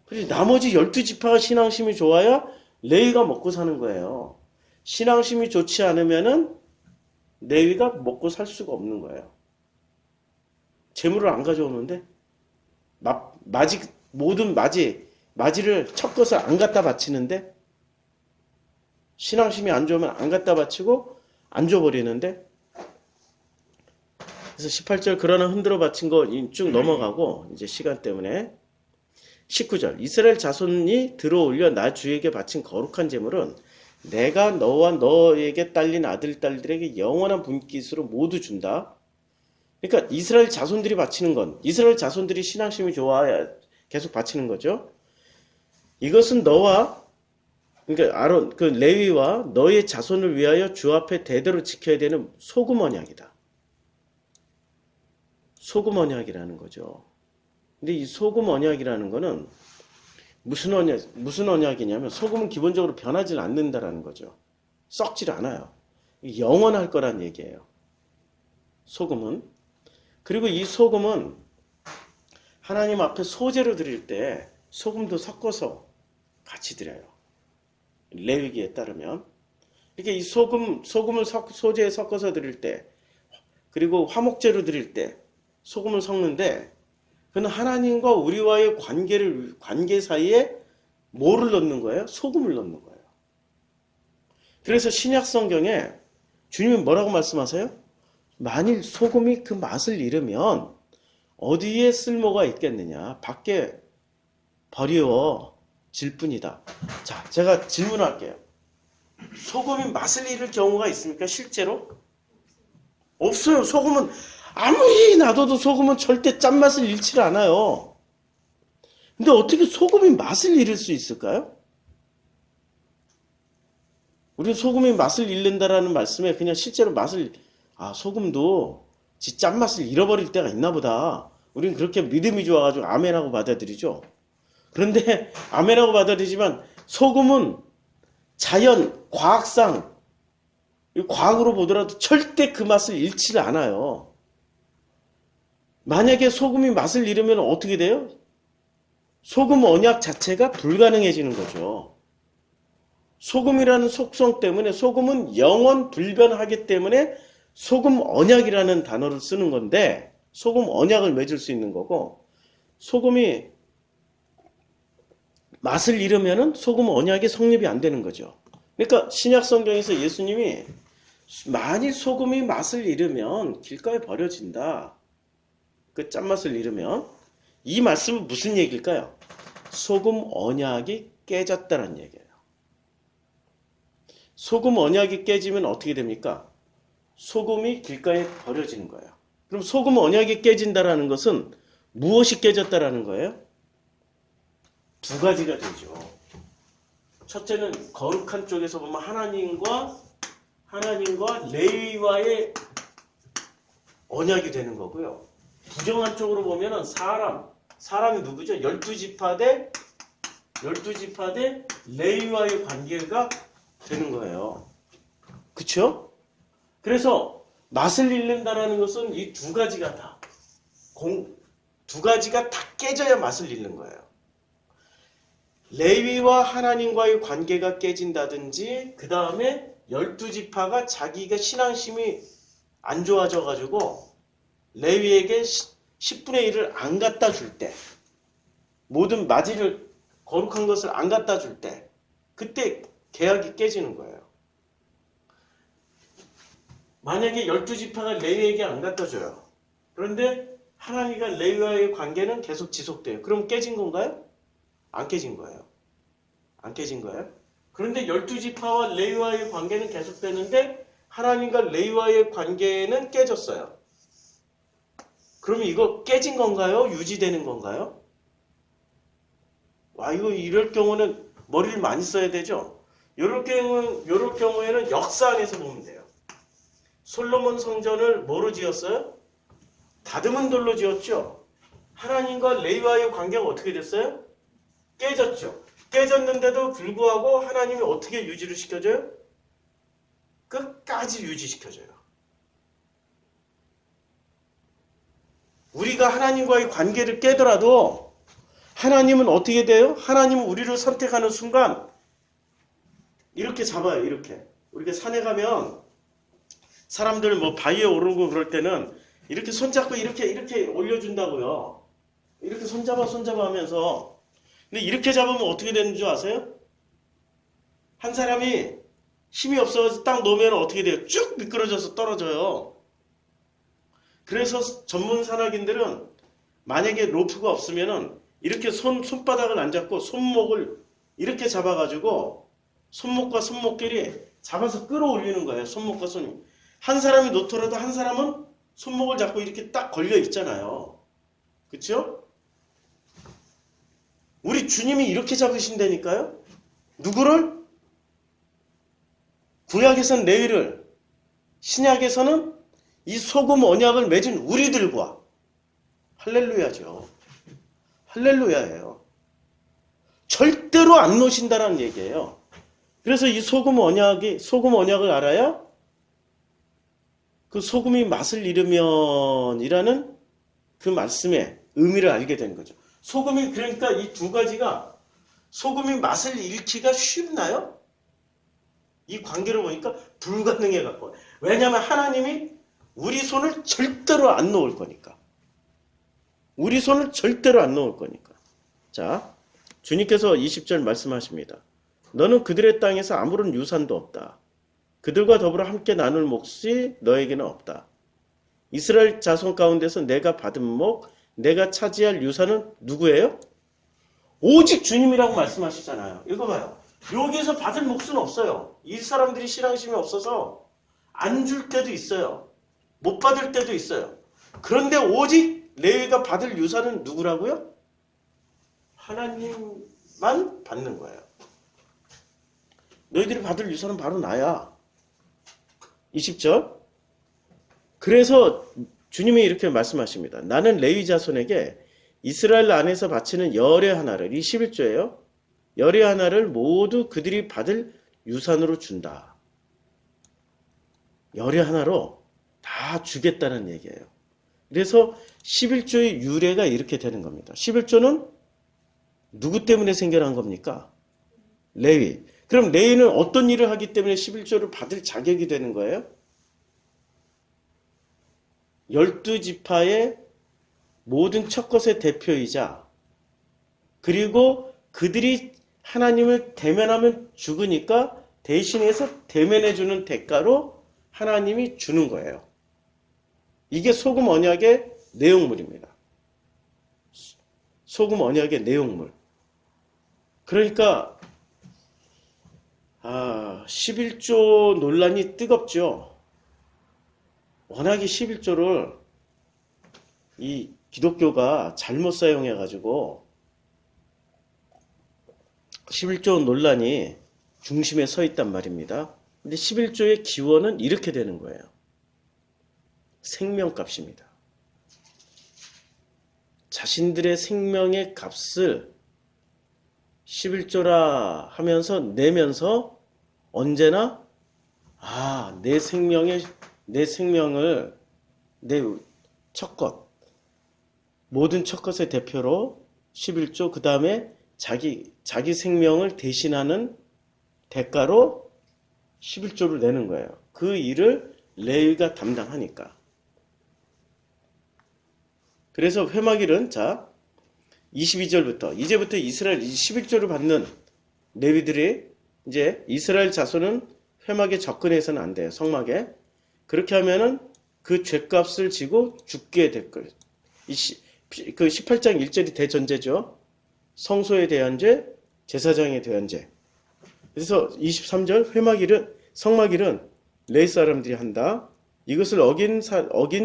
그래서 나머지 12지파가 신앙심이 좋아야 레위가 먹고 사는 거예요. 신앙심이 좋지 않으면은 레위가 먹고 살 수가 없는 거예요. 재물을 안 가져오는데 모든 맞이를 첫 것을 안 갖다 바치는데 신앙심이 안 좋으면 안 갖다 바치고 안 줘버리는데. 그래서 18절 그러나 흔들어 바친 거 쭉 넘어가고 이제 시간 때문에 19절 이스라엘 자손이 들어올려 나 주에게 바친 거룩한 제물은 내가 너와 너에게 딸린 아들 딸들에게 영원한 분깃으로 모두 준다. 그러니까 이스라엘 자손들이 바치는 건 이스라엘 자손들이 신앙심이 좋아야 계속 바치는 거죠. 이것은 너와 그러니까 아론 그 레위와 너의 자손을 위하여 주 앞에 대대로 지켜야 되는 소금 언약이다. 소금 언약이라는 거죠. 근데 이 소금 언약이라는 거는 무슨 언약이냐면 소금은 기본적으로 변하지 않는다라는 거죠. 썩질 않아요. 영원할 거란 얘기예요. 소금은. 그리고 이 소금은 하나님 앞에 소제로 드릴 때 소금도 섞어서 같이 드려요. 레위기에 따르면. 이렇게 이 소금을 소제에 섞어서 드릴 때 그리고 화목제로 드릴 때 소금을 섞는데 그는 하나님과 우리와의 관계 사이에 뭐를 넣는 거예요? 소금을 넣는 거예요. 그래서 신약 성경에 주님이 뭐라고 말씀하세요? 만일 소금이 그 맛을 잃으면 어디에 쓸모가 있겠느냐? 밖에 버려질 뿐이다. 자, 제가 질문할게요. 소금이 맛을 잃을 경우가 있습니까? 실제로? 없어요. 소금은 아무리 놔둬도 소금은 절대 짠맛을 잃지 않아요. 근데 어떻게 소금이 맛을 잃을 수 있을까요? 우리는 소금이 맛을 잃는다라는 말씀에 그냥 실제로 소금도 지 짠맛을 잃어버릴 때가 있나 보다. 우리는 그렇게 믿음이 좋아가지고 아멘하고 받아들이죠. 그런데 아멘하고 받아들이지만 소금은 자연, 과학상, 과학으로 보더라도 절대 그 맛을 잃지를 않아요. 만약에 소금이 맛을 잃으면 어떻게 돼요? 소금 언약 자체가 불가능해지는 거죠. 소금이라는 속성 때문에 소금은 영원 불변하기 때문에 소금 언약이라는 단어를 쓰는 건데 소금 언약을 맺을 수 있는 거고 소금이 맛을 잃으면 소금 언약이 성립이 안 되는 거죠. 그러니까 신약 성경에서 예수님이 만일 소금이 맛을 잃으면 길가에 버려진다. 그 짠맛을 잃으면 이 말씀은 무슨 얘기일까요? 소금 언약이 깨졌다는 얘기예요. 소금 언약이 깨지면 어떻게 됩니까? 소금이 길가에 버려지는 거예요. 그럼 소금 언약이 깨진다라는 것은 무엇이 깨졌다라는 거예요? 두 가지가 되죠. 첫째는 거룩한 쪽에서 보면 하나님과 레위와의 언약이 되는 거고요. 부정한 쪽으로 보면은 사람이 누구죠? 12지파 대 레위와의 관계가 되는 거예요. 그쵸? 그래서 맛을 잃는다라는 것은 이 두 가지가 다 깨져야 맛을 잃는 거예요. 레위와 하나님과의 관계가 깨진다든지 그 다음에 12지파가 자기가 신앙심이 안 좋아져가지고 레위에게 10분의 1을 안 갖다 줄 때 모든 마지를 거룩한 것을 안 갖다 줄 때 그때 계약이 깨지는 거예요. 만약에 12지파가 레위에게 안 갖다 줘요. 그런데 하나님과 레위와의 관계는 계속 지속돼요. 그럼 깨진 건가요? 안 깨진 거예요. 안 깨진 거예요. 그런데 12지파와 레위와의 관계는 계속되는데 하나님과 레위와의 관계는 깨졌어요. 그러면 이거 깨진 건가요? 유지되는 건가요? 이럴 경우는 머리를 많이 써야 되죠. 이럴 경우에는 역사 안에서 보면 돼요. 솔로몬 성전을 뭐로 지었어요? 다듬은 돌로 지었죠. 하나님과 레위와의 관계가 어떻게 됐어요? 깨졌죠. 깨졌는데도 불구하고 하나님이 어떻게 유지를 시켜줘요? 끝까지 유지시켜줘요. 우리가 하나님과의 관계를 깨더라도 하나님은 어떻게 돼요? 하나님은 우리를 선택하는 순간 이렇게 잡아요. 이렇게. 우리가 산에 가면 사람들 뭐 바위에 오르고 그럴 때는 이렇게 손잡고 이렇게 올려준다고요. 이렇게 손잡아 하면서. 근데 이렇게 잡으면 어떻게 되는 줄 아세요? 한 사람이 힘이 없어서 딱 놓으면 어떻게 돼요? 쭉 미끄러져서 떨어져요. 그래서 전문 산악인들은 만약에 로프가 없으면은 이렇게 손바닥을 안 잡고 손목을 이렇게 잡아가지고 손목과 손목끼리 잡아서 끌어올리는 거예요. 손목과 손이. 한 사람이 놓더라도 한 사람은 손목을 잡고 이렇게 딱 걸려 있잖아요. 그렇죠? 우리 주님이 이렇게 잡으신다니까요. 누구를? 구약에서는 레위를, 신약에서는 이 소금 언약을 맺은 우리들과. 할렐루야죠. 할렐루야예요. 절대로 안 놓으신다는 얘기예요. 그래서 이 소금 언약을 알아야 그 소금이 맛을 잃으면이라는 그 말씀의 의미를 알게 된 거죠. 소금이, 그러니까 이 두 가지가, 소금이 맛을 잃기가 쉽나요? 이 관계를 보니까 불가능해 갖고. 왜냐하면 하나님이 우리 손을 절대로 안 놓을 거니까. 우리 손을 절대로 안 놓을 거니까. 자, 주님께서 20절 말씀하십니다. 너는 그들의 땅에서 아무런 유산도 없다. 그들과 더불어 함께 나눌 몫이 너에게는 없다. 이스라엘 자손 가운데서 내가 받은 몫, 내가 차지할 유산은 누구예요? 오직 주님이라고 말씀하시잖아요. 읽어봐요. 여기서 받을 몫은 없어요. 이 사람들이 신앙심이 없어서 안 줄 때도 있어요. 못 받을 때도 있어요. 그런데 오직 레위가 받을 유산은 누구라고요? 하나님만 받는 거예요. 너희들이 받을 유산은 바로 나야. 20절. 그래서 주님이 이렇게 말씀하십니다. 나는 레위 자손에게 이스라엘 안에서 바치는 열의 하나를, 이 11조예요. 열의 하나를 모두 그들이 받을 유산으로 준다. 열의 하나로 다 주겠다는 얘기예요. 그래서 11조의 유래가 이렇게 되는 겁니다. 11조는 누구 때문에 생겨난 겁니까? 레위. 그럼 레위는 어떤 일을 하기 때문에 11조를 받을 자격이 되는 거예요? 12지파의 모든 첫 것의 대표이자, 그리고 그들이 하나님을 대면하면 죽으니까 대신해서 대면해주는 대가로 하나님이 주는 거예요. 이게 소금 언약의 내용물입니다. 소금 언약의 내용물. 그러니까 11조 논란이 뜨겁죠. 워낙에 11조를 이 기독교가 잘못 사용해가지고 11조 논란이 중심에 서 있단 말입니다. 근데 11조의 기원은 이렇게 되는 거예요. 생명값입니다. 자신들의 생명의 값을 11조라 하면서 내면서 언제나 내 생명을 내 첫것, 모든 첫것의 대표로 11조, 그 다음에 자기 생명을 대신하는 대가로 11조를 내는 거예요. 그 일을 레위가 담당하니까. 그래서 회막일은 22절부터 이제부터 이스라엘 11조를 받는 레위들이 이제 이스라엘 자손은 회막에 접근해서는 안 돼요. 성막에. 그렇게 하면은 그 죄값을 지고 죽게 될 거예요. 그 18장 1절이 대전제죠. 성소에 대한 죄, 제사장에 대한 죄. 그래서 23절 성막일은 레위 사람들이 한다. 이것을 어긴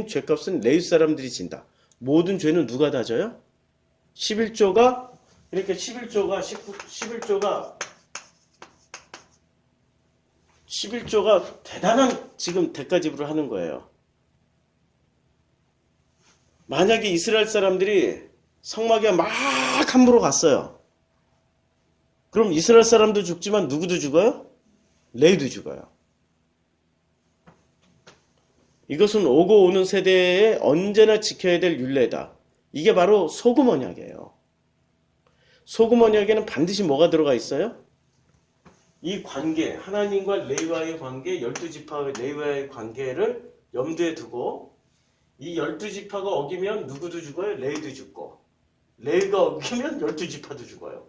죄값은 레위 사람들이 진다. 모든 죄는 누가 다 져요? 11조가 그러니까 11조가 대단한 지금 대가 지불을 하는 거예요. 만약에 이스라엘 사람들이 성막에 막 함부로 갔어요. 그럼 이스라엘 사람도 죽지만 누구도 죽어요? 레위도 죽어요. 이것은 오고 오는 세대에 언제나 지켜야 될 율례다. 이게 바로 소금 언약이에요. 소금 언약에는 반드시 뭐가 들어가 있어요? 이 관계, 하나님과 레위와의 관계, 12지파와 레위와의 관계를 염두에 두고 이 12지파가 어기면 누구도 죽어요? 레위도 죽고 레위가 어기면 12지파도 죽어요.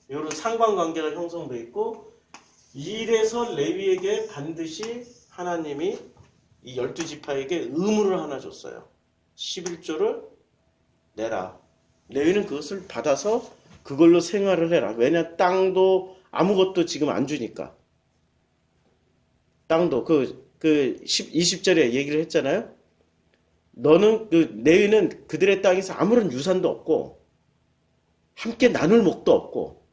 이런 상관관계가 형성되어 있고 이래서 레위에게 반드시 하나님이 이 12지파에게 의무를 하나 줬어요. 11조를 내라. 레위는 그것을 받아서 그걸로 생활을 해라. 왜냐, 땅도 아무것도 지금 안 주니까. 땅도 20절에 얘기를 했잖아요. 너는 레위는 그들의 땅에서 아무런 유산도 없고 함께 나눌 목도 없고,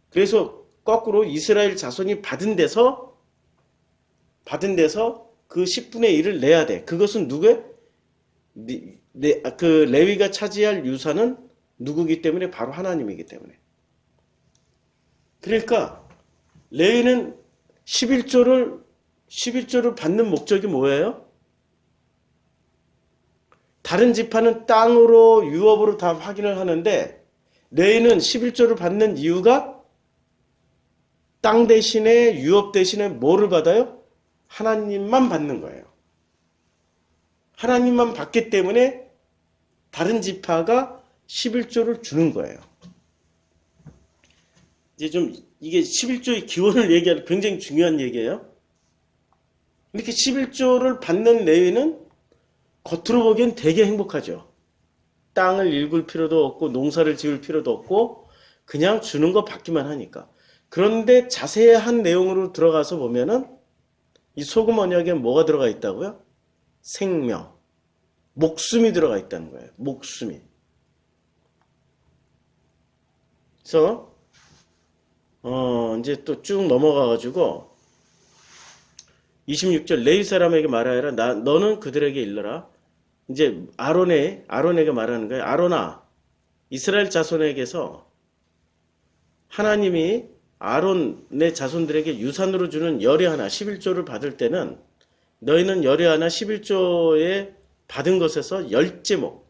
그래서 거꾸로 이스라엘 자손이 받은 데서 그 10분의 1을 내야 돼. 그것은 누구의? 그 레위가 차지할 유산은 누구기 때문에? 바로 하나님이기 때문에. 그러니까 레위는 11조를 받는 목적이 뭐예요? 다른 지파는 땅으로 유업으로 다 확인을 하는데 레위는 11조를 받는 이유가 땅 대신에 유업 대신에 뭐를 받아요? 하나님만 받는 거예요. 하나님만 받기 때문에 다른 지파가 11조를 주는 거예요. 이제 좀 이게 11조의 기원을 얘기하는 굉장히 중요한 얘기예요. 이렇게 11조를 받는 레위는 겉으로 보기엔 되게 행복하죠. 땅을 일굴 필요도 없고 농사를 지을 필요도 없고 그냥 주는 거 받기만 하니까. 그런데 자세한 내용으로 들어가서 보면은 이 소금 언약에 뭐가 들어가 있다고요? 생명, 목숨이 들어가 있다는 거예요. 목숨이. 그래서 이제 또 쭉 넘어가가지고 26절 레위 사람에게 말하여라. 너는 그들에게 일러라. 이제 아론에게 말하는 거예요. 아론아, 이스라엘 자손에게서 하나님이 아론의 자손들에게 유산으로 주는 열의 하나 11조를 받을 때는 너희는 열의 하나 11조에 받은 것에서 10제목,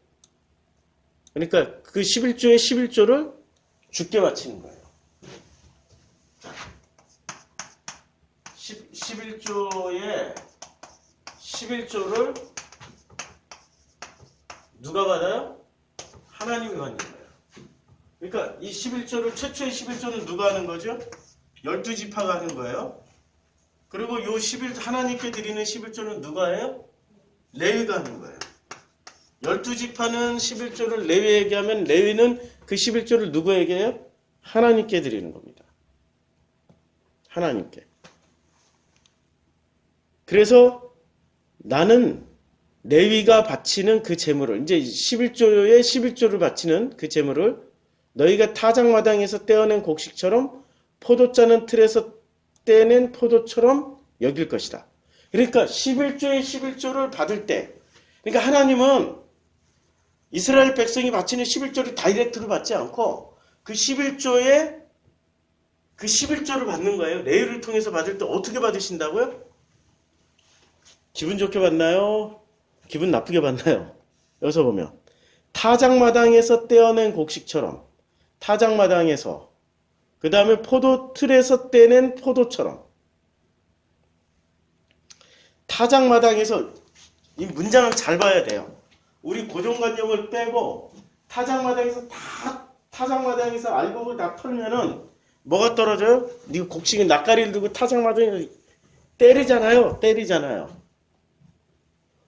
그러니까 그 11조의 11조를 주께 바치는 거예요. 11조의 11조를 누가 받아요? 하나님이 받는 거예요. 그러니까 이 11조를, 최초의 11조는 누가 하는 거죠? 12지파가 하는 거예요. 그리고 요 하나님께 드리는 11조는 누가 해요? 레위가 하는 거예요. 12지파는 11조를 레위에게 하면 레위는 그 11조를 누구에게 해요? 하나님께 드리는 겁니다. 하나님께. 그래서 나는 레위가 바치는 그 제물을, 이제 11조에 11조를 바치는 그 제물을 너희가 타작마당에서 떼어낸 곡식처럼 포도짜는 틀에서 떼낸 포도처럼 여길 것이다. 그러니까 11조에 11조를 받을 때, 그러니까 하나님은 이스라엘 백성이 바치는 11조를 다이렉트로 받지 않고 그 11조를 받는 거예요. 레위를 통해서 받을 때 어떻게 받으신다고요? 기분 좋게 받나요? 기분 나쁘게 받나요? 여기서 보면 타작마당에서 떼어낸 곡식처럼, 타작마당에서, 그 다음에 포도 틀에서 떼낸 포도처럼. 타작마당에서, 이 문장을 잘 봐야 돼요. 우리 고정관념을 빼고 타작마당에서 알곡을 다 털면은 뭐가 떨어져요? 네 곡식이 낯가리를 들고 타작마당에 때리잖아요.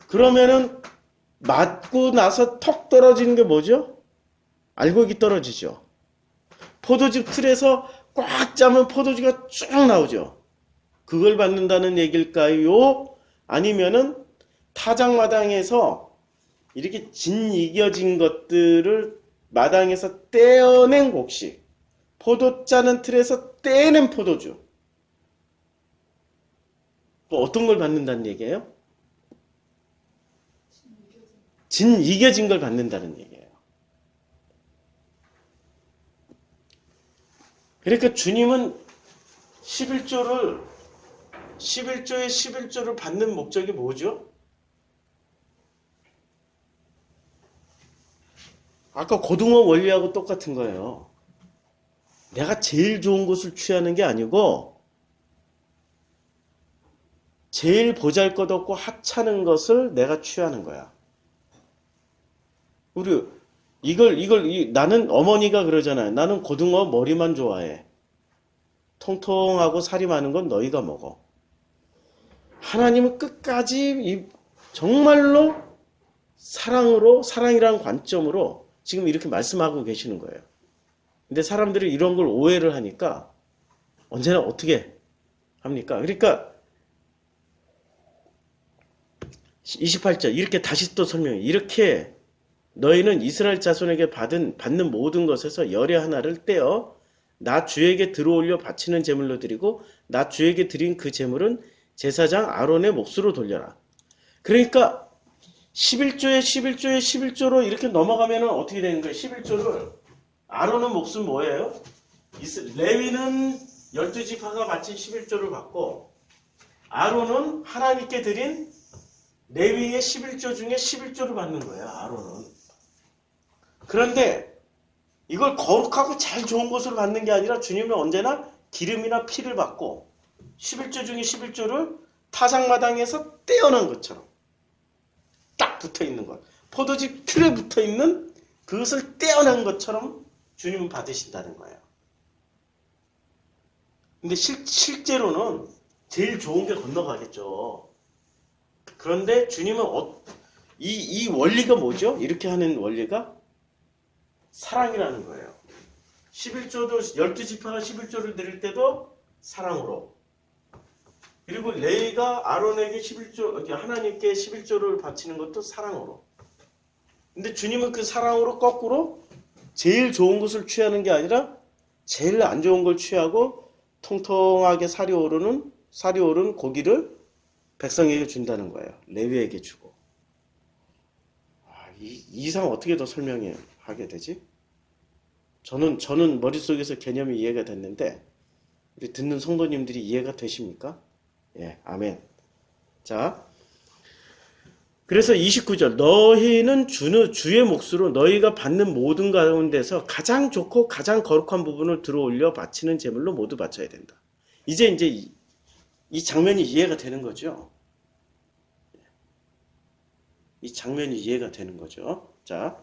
그러면은 맞고 나서 턱 떨어지는 게 뭐죠? 알곡이 떨어지죠. 포도즙 틀에서 꽉 짜면 포도주가 쭉 나오죠. 그걸 받는다는 얘기일까요? 아니면은 타작마당에서 이렇게 진이겨진 것들을 마당에서 떼어낸 곡식, 포도 짜는 틀에서 떼낸 포도주, 또 어떤 걸 받는다는 얘기예요? 진이겨진 걸 받는다는 얘기예요. 그러니까 주님은 11조에 11조를 받는 목적이 뭐죠? 아까 고등어 원리하고 똑같은 거예요. 내가 제일 좋은 것을 취하는 게 아니고 제일 보잘것없고 하찮은 것을 내가 취하는 거야. 나는 어머니가 그러잖아요. 나는 고등어 머리만 좋아해. 통통하고 살이 많은 건 너희가 먹어. 하나님은 끝까지 정말로 사랑이라는 관점으로 지금 이렇게 말씀하고 계시는 거예요. 근데 사람들이 이런 걸 오해를 하니까 언제나 어떻게 합니까? 그러니까 28절 이렇게 다시 또 설명해. 이렇게 너희는 이스라엘 자손에게 받는 모든 것에서 열의 하나를 떼어 나 주에게 들어올려 바치는 제물로 드리고 나 주에게 드린 그 제물은 제사장 아론의 몫으로 돌려라. 그러니까 11조로 이렇게 넘어가면 어떻게 되는 거예요? 11조를 아론의 몫은 뭐예요? 레위는 12지파가 바친 11조를 받고 아론은 하나님께 드린 레위의 11조 중에 11조를 받는 거예요. 아론은. 그런데 이걸 거룩하고 잘 좋은 것으로 받는 게 아니라 주님은 언제나 기름이나 피를 받고 11조 중에 11조를 타작마당에서 떼어난 것처럼 딱 붙어있는 것. 포도즙 틀에 붙어있는 그것을 떼어난 것처럼 주님은 받으신다는 거예요. 근데 실제로는 제일 좋은 게 건너가겠죠. 그런데 주님은 이 원리가 뭐죠? 이렇게 하는 원리가 사랑이라는 거예요. 11조도 12지파가 11조를 드릴 때도 사랑으로, 그리고 레위가 아론에게 11조, 하나님께 11조를 바치는 것도 사랑으로. 근데 주님은 그 사랑으로 거꾸로 제일 좋은 것을 취하는 게 아니라 제일 안 좋은 걸 취하고 통통하게 살이 오른 고기를 백성에게 준다는 거예요. 레위에게 주고. 이 이상 어떻게 더 설명하게 되지? 저는 머릿속에서 개념이 이해가 됐는데 우리 듣는 성도님들이 이해가 되십니까? 예, 아멘. 자, 그래서 29절 너희는 주의 몫으로 너희가 받는 모든 가운데서 가장 좋고 가장 거룩한 부분을 들어올려 바치는 제물로 모두 바쳐야 된다. 이제 이 장면이 이해가 되는 거죠. 이 장면이 이해가 되는 거죠. 자,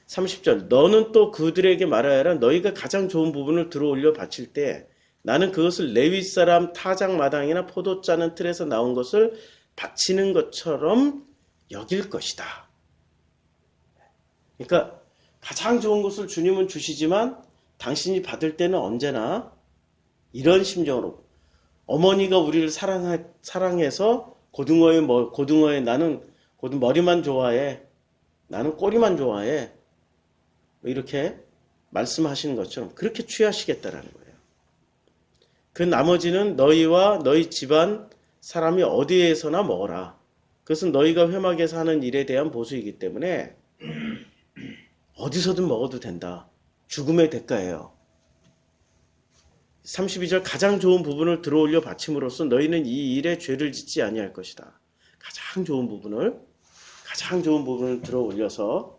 30절 너는 또 그들에게 말하여라. 너희가 가장 좋은 부분을 들어올려 바칠 때 나는 그것을 레위 사람 타작마당이나 포도 짜는 틀에서 나온 것을 바치는 것처럼 여길 것이다. 그러니까 가장 좋은 것을 주님은 주시지만 당신이 받을 때는 언제나 이런 심정으로 어머니가 우리를 사랑해서 고등어에 나는 머리만 좋아해. 나는 꼬리만 좋아해. 이렇게 말씀하시는 것처럼 그렇게 취하시겠다라는 거예요. 그 나머지는 너희와 너희 집안 사람이 어디에서나 먹어라. 그것은 너희가 회막에서 하는 일에 대한 보수이기 때문에 어디서든 먹어도 된다. 죽음의 대가예요. 32절 가장 좋은 부분을 들어올려 바침으로써 너희는 이 일에 죄를 짓지 아니할 것이다. 가장 좋은 부분을 들어올려서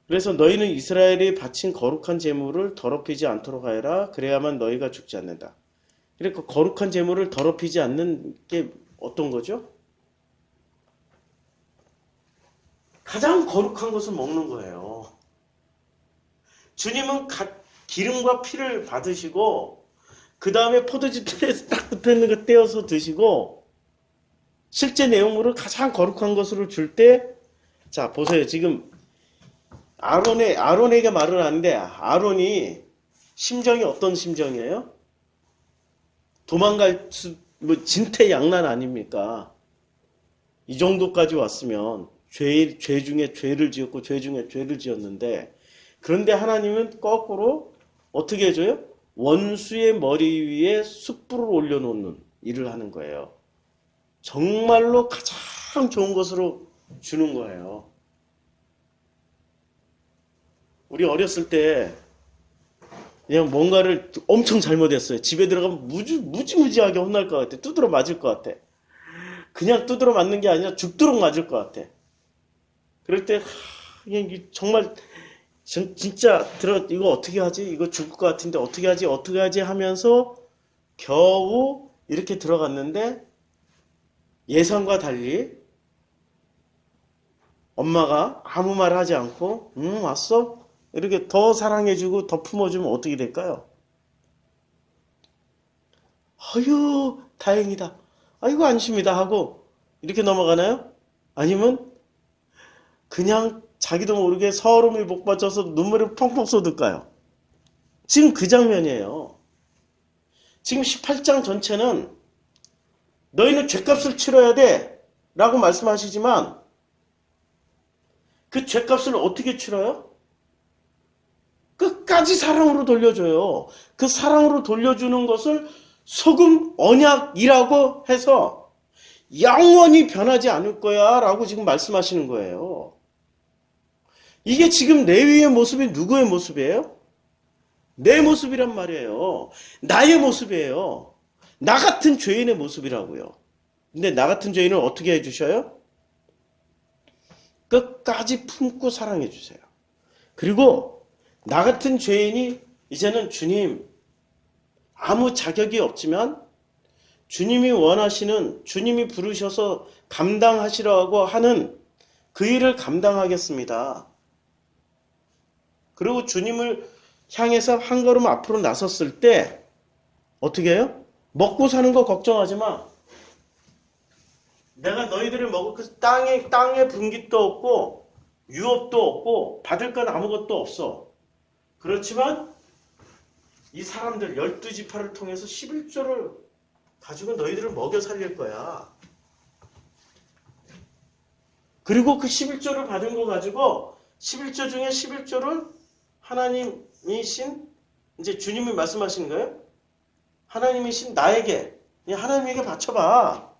그래서 너희는 이스라엘이 바친 거룩한 제물을 더럽히지 않도록 하여라. 그래야만 너희가 죽지 않는다. 그러니까 거룩한 제물을 더럽히지 않는 게 어떤 거죠? 가장 거룩한 것을 먹는 거예요. 주님은 기름과 피를 받으시고 그 다음에 포도즙 틀에서 딱 붙어있는 거 떼어서 드시고 실제 내용으로 가장 거룩한 것으로 줄 때 자 보세요. 지금 아론에게 말을 하는데 아론이 심정이 어떤 심정이에요? 도망갈 진퇴양난 아닙니까? 이 정도까지 왔으면 죄 중에 죄를 지었고 죄 중에 죄를 지었는데 그런데 하나님은 거꾸로 어떻게 해줘요? 원수의 머리 위에 숯불을 올려놓는 일을 하는 거예요. 정말로 가장 좋은 것으로 주는 거예요. 우리 어렸을 때 그냥 뭔가를 엄청 잘못했어요. 집에 들어가면 무지무지하게 혼날 것 같아. 두드러 맞을 것 같아. 그냥 두드러 맞는 게 아니라 죽도록 맞을 것 같아. 그럴 때 그냥 정말 진짜 이거 어떻게 하지? 이거 죽을 것 같은데 어떻게 하지 하면서 겨우 이렇게 들어갔는데 예상과 달리 엄마가 아무 말 하지 않고 왔어? 이렇게 더 사랑해주고 더 품어주면 어떻게 될까요? 어휴, 다행이다. 아이고, 안심이다 하고 이렇게 넘어가나요? 아니면 그냥 자기도 모르게 서름이 복받쳐서 눈물을 펑펑 쏟을까요? 지금 그 장면이에요. 지금 18장 전체는 너희는 죗값을 치러야 돼 라고 말씀하시지만 그 죗값을 어떻게 치러요? 끝까지 사랑으로 돌려줘요. 그 사랑으로 돌려주는 것을 소금 언약이라고 해서 영원히 변하지 않을 거야 라고 지금 말씀하시는 거예요. 이게 지금 레위의 모습이 누구의 모습이에요? 내 모습이란 말이에요. 나의 모습이에요. 나 같은 죄인의 모습이라고요. 근데 나 같은 죄인을 어떻게 해주셔요? 끝까지 품고 사랑해 주세요. 그리고 나 같은 죄인이 이제는 주님 아무 자격이 없지만 주님이 원하시는 주님이 부르셔서 감당하시라고 하는 그 일을 감당하겠습니다. 그리고 주님을 향해서 한 걸음 앞으로 나섰을 때 어떻게 해요? 먹고 사는 거 걱정하지 마. 내가 너희들을 먹을 그 땅에 분깃도 없고 유업도 없고 받을 건 아무것도 없어. 그렇지만 이 사람들 12지파를 통해서 11조를 가지고 너희들을 먹여 살릴 거야. 그리고 그 11조를 받은 거 가지고 11조 중에 11조를 하나님이신 이제 주님이 말씀하시는 거예요. 하나님이신 나에게 하나님에게 바쳐봐.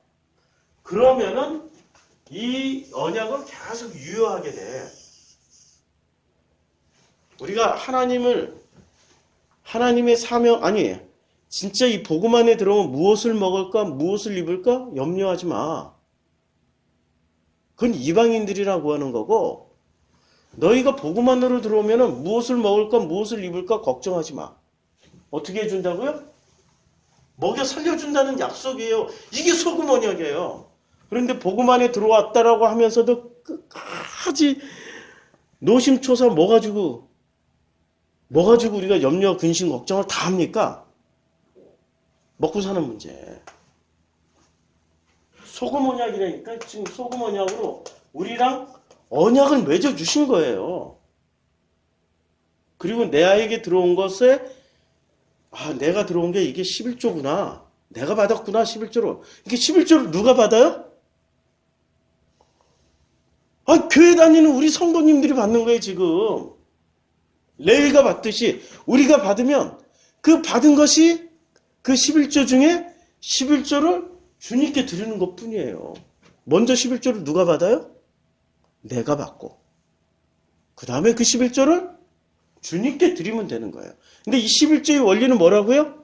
그러면은 이 언약은 계속 유효하게 돼. 우리가 하나님의 사명 아니 진짜 이 복음 안에 들어오면 무엇을 먹을까 무엇을 입을까 염려하지 마. 그건 이방인들이라고 하는 거고 너희가 복음 안으로 들어오면은 무엇을 먹을까 무엇을 입을까 걱정하지 마. 어떻게 해준다고요? 먹여 살려준다는 약속이에요. 이게 소금 언약이에요. 그런데 복음 안에 들어왔다라고 하면서도 끝까지 노심초사 뭐 가지고 우리가 염려, 근심, 걱정을 다 합니까? 먹고 사는 문제. 소금 언약이라니까 지금 소금 언약으로 우리랑 언약을 맺어주신 거예요. 그리고 내게 들어온 것에 내가 들어온 게 이게 11조구나. 내가 받았구나 11조로. 이게 11조를 누가 받아요? 교회 다니는 우리 성도님들이 받는 거예요 지금. 레위가 받듯이 우리가 받으면 그 받은 것이 그 11조 중에 11조를 주님께 드리는 것 뿐이에요. 먼저 11조를 누가 받아요? 내가 받고 그 다음에 그 11조를 주님께 드리면 되는 거예요. 근데 이 11조의 원리는 뭐라고요?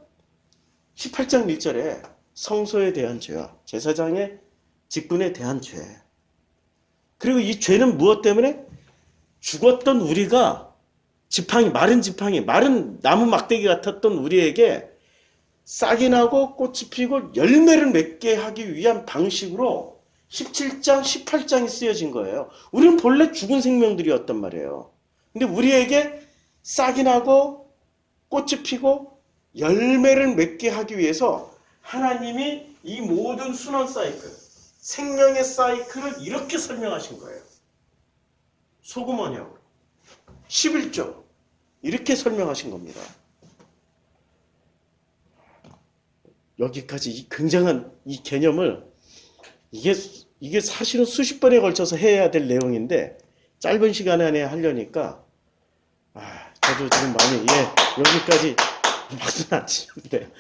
18장 1절에 성소에 대한 죄와 제사장의 직분에 대한 죄. 그리고 이 죄는 무엇 때문에? 죽었던 우리가 마른 나무 막대기 같았던 우리에게 싹이 나고 꽃이 피고 열매를 맺게 하기 위한 방식으로 17장, 18장이 쓰여진 거예요. 우리는 본래 죽은 생명들이었단 말이에요. 근데 우리에게 싹이 나고 꽃이 피고 열매를 맺게 하기 위해서 하나님이 이 모든 순환 사이클, 생명의 사이클을 이렇게 설명하신 거예요. 소금 언약으로. 11조. 이렇게 설명하신 겁니다. 여기까지 이 굉장한 이 개념을 이게 사실은 수십 번에 걸쳐서 해야 될 내용인데 짧은 시간 안에 하려니까 저도 지금 많이 여기까지 막은 안 치는데